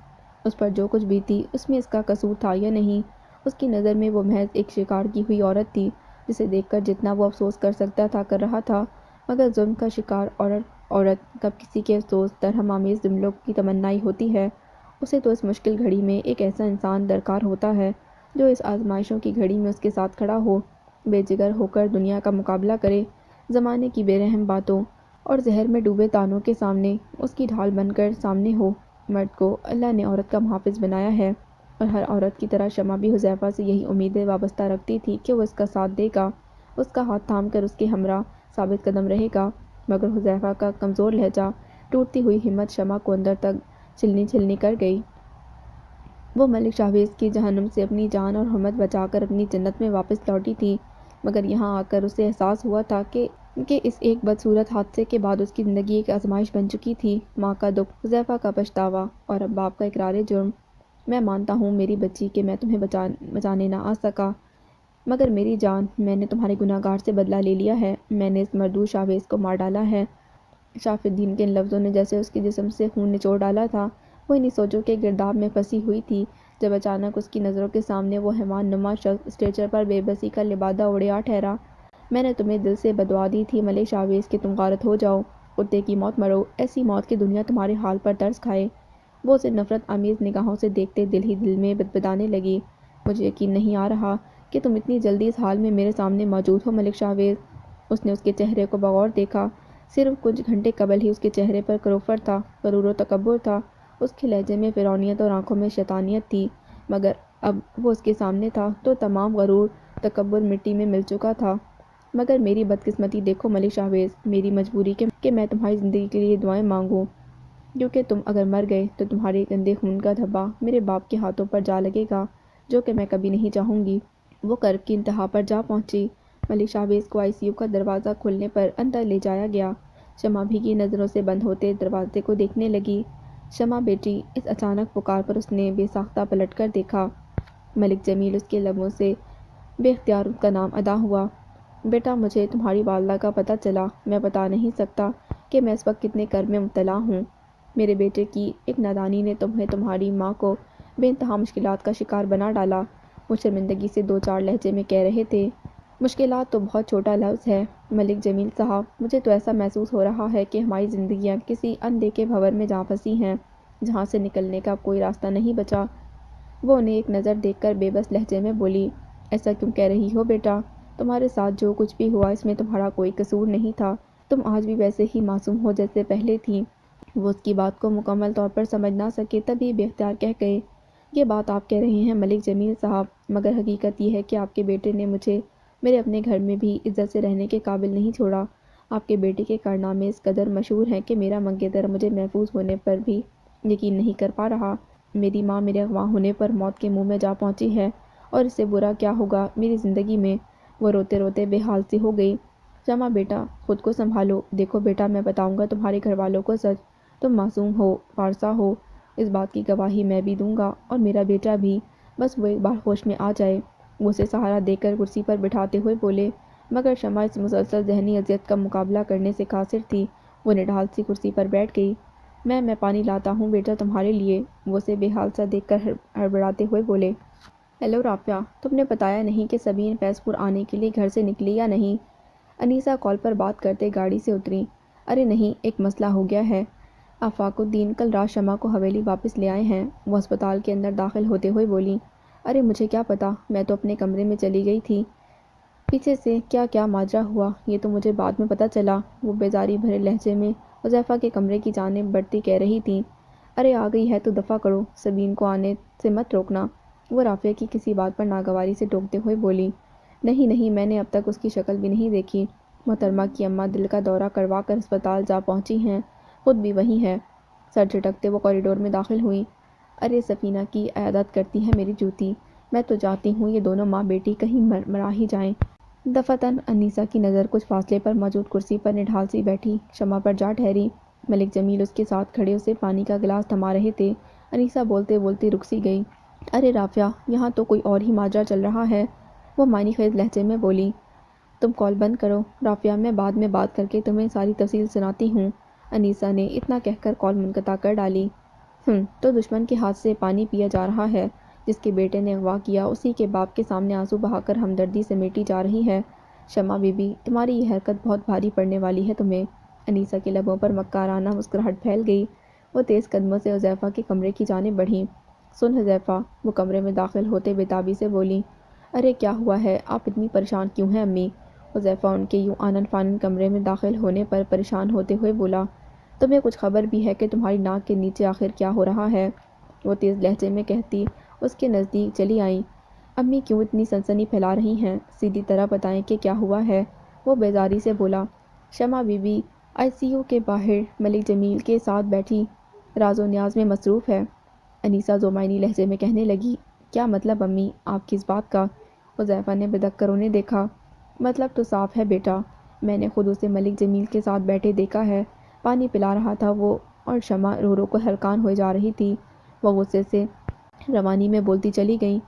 اس پر جو کچھ بھی تھی اس میں اس کا قصور تھا یا نہیں، اس کی نظر میں وہ محض ایک شکار کی ہوئی عورت تھی، جسے دیکھ کر جتنا وہ افسوس کر سکتا تھا کر رہا تھا، مگر ظلم کا شکار عورت کب کسی کے افسوس درہم آمیز جملوں کی تمنائی ہوتی ہے؟ اسے تو اس مشکل گھڑی میں ایک ایسا انسان درکار ہوتا ہے جو اس آزمائشوں کی گھڑی میں اس کے ساتھ کھڑا ہو، بے جگر ہو کر دنیا کا مقابلہ کرے، زمانے کی بے رحم باتوں اور زہر میں ڈوبے تانوں کے سامنے اس کی ڈھال بن کر سامنے ہو۔ مرد کو اللہ نے عورت کا محافظ بنایا ہے، اور ہر عورت کی طرح شمع بھی حذیفہ سے یہی امیدیں وابستہ رکھتی تھی کہ وہ اس کا ساتھ دے گا، اس کا ہاتھ تھام کر اس کے ہمراہ ثابت قدم رہے گا۔ مگر حذیفہ کا کمزور لہجہ، ٹوٹتی ہوئی ہمت شمع کو اندر تک چھلنی کر گئی۔ وہ ملک شاہباز کی جہنم سے اپنی جان اور حرمت بچا کر اپنی جنت میں واپس لوٹی تھی، مگر یہاں آ کر اسے احساس ہوا تھا کہ اس ایک بدصورت حادثے کے بعد اس کی زندگی ایک آزمائش بن چکی تھی۔ ماں کا دکھ، حذیفہ کا پچھتاوا اور اب باپ کا اقرار جرم۔ میں مانتا ہوں میری بچی کہ میں تمہیں بچانے نہ آ سکا، مگر میری جان، میں نے تمہارے گناہگار سے بدلہ لے لیا ہے، میں نے اس مردود شاہباز کو مار ڈالا ہے۔ شرف الدین کے ان لفظوں نے جیسے اس کے جسم سے خون نچوڑ ڈالا تھا۔ وہ انہی سوچوں کے گرداب میں پھنسی ہوئی تھی جب اچانک اس کی نظروں کے سامنے وہ حیوان نما شخص اسٹریچر پر بے بسی کا لبادہ اوڑھے آ ٹھہرا۔ میں نے تمہیں دل سے بددعا دی تھی ملک شاہباز کہ تم غارت ہو جاؤ، کتے کی موت مرو، ایسی موت کہ دنیا تمہارے حال پر ترس کھائے۔ وہ اسے نفرت آمیز نگاہوں سے دیکھتے دل ہی دل میں بدبدانے لگی۔ مجھے یقین نہیں آ رہا کہ تم اتنی جلدی اس حال میں میرے سامنے موجود ہو ملک شاہباز۔ اس نے اس کے چہرے کو بغور دیکھا۔ صرف کچھ گھنٹے قبل ہی اس کے چہرے پر کروفر تھا، غرور و تکبر تھا، اس کے لہجے میں فرعونیت اور آنکھوں میں شیطانیت تھی، مگر اب وہ اس کے سامنے تھا تو تمام غرور تکبر مٹی میں مل چکا تھا۔ مگر میری بدقسمتی دیکھو ملک شاہباز، میری مجبوری کہ میں تمہاری زندگی کے لیے دعائیں مانگوں، کیونکہ تم اگر مر گئے تو تمہارے گندے خون کا دھبا میرے باپ کے ہاتھوں پر جا لگے گا، جو کہ میں کبھی نہیں چاہوں گی۔ وہ کرب کی انتہا پر جا پہنچی۔ ملک شاہباز کو ICU کا دروازہ کھلنے پر اندر لے جایا گیا۔ شمع بھیگی نظروں سے بند ہوتے دروازے کو دیکھنے لگی۔ شمع بیٹی، اس اچانک پکار پر اس نے بے ساختہ پلٹ کر دیکھا۔ ملک جمیل اس کے لبوں سے بے اختیار اس کا نام ادا ہوا۔ بیٹا، مجھے تمہاری والدہ کا پتہ چلا، میں بتا نہیں سکتا کہ میں اس وقت کتنے کرب میں مبتلا ہوں۔ میرے بیٹے کی ایک نادانی نے تمہیں تمہاری ماں کو بے انتہا مشکلات کا شکار بنا ڈالا، وہ شرمندگی سے دو چار لہجے میں کہہ رہے تھے۔ مشکلات تو بہت چھوٹا لفظ ہے ملک جمیل صاحب، مجھے تو ایسا محسوس ہو رہا ہے کہ ہماری زندگیاں کسی اندیکھے بھنور میں جا پھنسی ہیں، جہاں سے نکلنے کا کوئی راستہ نہیں بچا۔ وہ انہیں ایک نظر دیکھ کر بے بس لہجے میں بولی، ایسا کیوں کہہ رہی ہو بیٹا؟ تمہارے ساتھ جو کچھ بھی ہوا اس میں تمہارا کوئی قصور نہیں تھا، تم آج بھی ویسے ہی معصوم ہو جیسے پہلے تھیں۔ وہ اس کی بات کو مکمل طور پر سمجھ نہ سکے، تبھی بے اختیار کہہ گئے، یہ بات آپ کہہ رہے ہیں ملک جمیل صاحب، مگر حقیقت یہ ہے کہ آپ کے بیٹے نے مجھے میرے اپنے گھر میں بھی عزت سے رہنے کے قابل نہیں چھوڑا۔ آپ کے بیٹے کے کارنامے اس قدر مشہور ہیں کہ میرا منگیتر مجھے محفوظ ہونے پر بھی یقین نہیں کر پا رہا۔ میری ماں میرے اغوا ہونے پر موت کے منہ میں جا پہنچی ہے، اور اس سے برا کیا ہوگا میری زندگی میں؟ وہ روتے روتے بے حال سی ہو گئی۔ شمع بیٹا، خود کو سنبھالو۔ دیکھو بیٹا، میں بتاؤں گا تمہارے گھر والوں کو سچ، تم معصوم ہو، وارثہ ہو، اس بات کی گواہی میں بھی دوں گا اور میرا بیٹا بھی، بس وہ ایک بار ہوش میں آ جائے۔ وہ اسے سہارا دے کر کرسی پر بٹھاتے ہوئے بولے، مگر شمع اس مسلسل ذہنی اذیت کا مقابلہ کرنے سے قاصر تھی۔ وہ نڈھال سی کرسی پر بیٹھ گئی۔ میں پانی لاتا ہوں بیٹا تمہارے لیے، وہ اسے بے حال سا دیکھ کر ہڑبڑاتے ہوئے بولے۔ ہیلو رافعہ، تم نے بتایا نہیں کہ سبین فیض پور آنے کے لیے گھر سے نکلی یا نہیں؟ انیسہ کال پر بات کرتے گاڑی سے اتری۔ ارے نہیں، ایک مسئلہ ہو گیا ہے۔ آفاق الدین کل رات شمع کو حویلی واپس لے آئے ہیں، وہ ہسپتال کے اندر داخل ہوتے ہوئے بولی۔ ارے مجھے کیا پتا، میں تو اپنے کمرے میں چلی گئی تھی۔ پیچھے سے کیا کیا ماجرا ہوا یہ تو مجھے بعد میں پتا چلا، وہ بیزاری بھرے لہجے میں حذیفہ کے کمرے کی جانب بڑھتی کہہ رہی تھیں۔ ارے آ گئی ہے تو دفع کرو، سبین کو آنے سے مت روکنا، وہ رافعہ کی کسی بات پر ناگواری سے ٹوکتے ہوئے بولی۔ نہیں نہیں، میں نے اب تک اس کی شکل بھی نہیں دیکھی، محترمہ کی اماں دل کا دورہ کروا کر ہسپتال جا پہنچی ہیں، خود بھی وہیں ہے۔ سر جھٹکتے وہ کوریڈور میں داخل ہوئیں۔ ارے سفینہ کی عیادت کرتی ہے میری جوتی، میں تو چاہتی ہوں یہ دونوں ماں بیٹی کہیں مرا ہی جائیں۔ دفعتاً انیسہ کی نظر کچھ فاصلے پر موجود کرسی پر نڈھال سی بیٹھی شمع پر جا ٹھہری۔ ملک جمیل اس کے ساتھ کھڑے اسے پانی کا گلاس تھما رہے تھے۔ انیسہ بولتے بولتے رک سی گئی۔ ارے رافعہ، یہاں تو کوئی اور ہی ماجرا چل رہا ہے، وہ معنی خیز لہجے میں بولی۔ تم کال بند کرو رافعہ، میں بعد میں بات کر کے تمہیں ساری تفصیل سناتی ہوں۔ انیسہ نے اتنا کہہ کر کال منقطع کر ڈالی۔ تو دشمن کے ہاتھ سے پانی پیا جا رہا ہے، جس کے بیٹے نے اغوا کیا اسی کے باپ کے سامنے آنسو بہا کر ہمدردی سمیٹی جا رہی ہے۔ شمع بی بی، تمہاری یہ حرکت بہت بھاری پڑنے والی ہے تمہیں۔ انیسہ کے لبوں پر مکارانہ مسکراہٹ پھیل گئی۔ وہ تیز قدموں سے حذیفہ کے کمرے کی جانب بڑھیں۔ سن حذیفہ، وہ کمرے میں داخل ہوتے بےتابی سے بولیں۔ ارے کیا ہوا ہے، آپ اتنی پریشان کیوں ہیں امی؟ حذیفہ ان کے یوں آنن فانن کمرے میں داخل ہونے پر پریشان ہوتے ہوئے بولا۔ تمہیں کچھ خبر بھی ہے کہ تمہاری ناک کے نیچے آخر کیا ہو رہا ہے؟ وہ تیز لہجے میں کہتی اس کے نزدیک چلی آئیں۔ امی کیوں اتنی سنسنی پھیلا رہی ہیں؟ سیدھی طرح بتائیں کہ کیا ہوا ہے؟ وہ بیزاری سے بولا۔ شمع بی بی ICU کے باہر ملک جمیل کے ساتھ بیٹھی راز و نیاز میں مصروف ہے۔ انیسہ ذومعنی لہجے میں کہنے لگی۔ کیا مطلب امی، آپ کی اس بات کا؟ حذیفہ نے بدک کر انہیں دیکھا۔ مطلب تو صاف ہے بیٹا، میں نے خود اسے ملک جمیل کے ساتھ بیٹھے دیکھا ہے، پانی پلا رہا تھا وہ۔ اور شمع رو رو کر ہلکان ہوئے جا رہی تھی۔ وہ غصے سے روانی میں بولتی چلی گئیں۔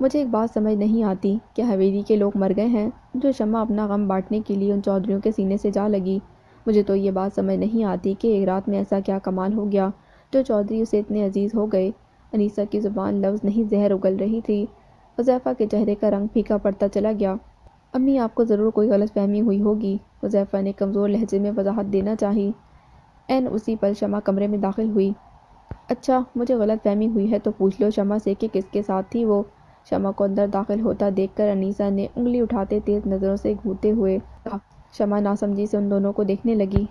مجھے ایک بات سمجھ نہیں آتی، کیا حویلی کے لوگ مر گئے ہیں؟ جو شمع اپنا غم بانٹنے کے لیے ان چودھریوں کے سینے سے جا لگی۔ مجھے تو یہ بات سمجھ نہیں آتی کہ ایک رات میں ایسا کیا کمال ہو گیا جو چودھری اسے اتنے عزیز ہو گئے۔ انیسہ کی زبان لفظ نہیں زہر اگل رہی تھی۔ حذیفہ کے چہرے کا رنگ پھیکا پڑتا چلا گیا۔ امی آپ کو ضرور کوئی غلط فہمی ہوئی ہوگی، حذیفہ نے کمزور لہجے میں وضاحت دینا چاہی۔ عین اسی پل شمع کمرے میں داخل ہوئی۔ اچھا، مجھے غلط فہمی ہوئی ہے تو پوچھ لو شمع سے کہ کس کے ساتھ تھی وہ؟ شمع کو اندر داخل ہوتا دیکھ کر انیسہ نے انگلی اٹھاتے تیز نظروں سے گھورتے ہوئے کہا۔ شمع ناسمجھی سے ان دونوں کو دیکھنے لگی۔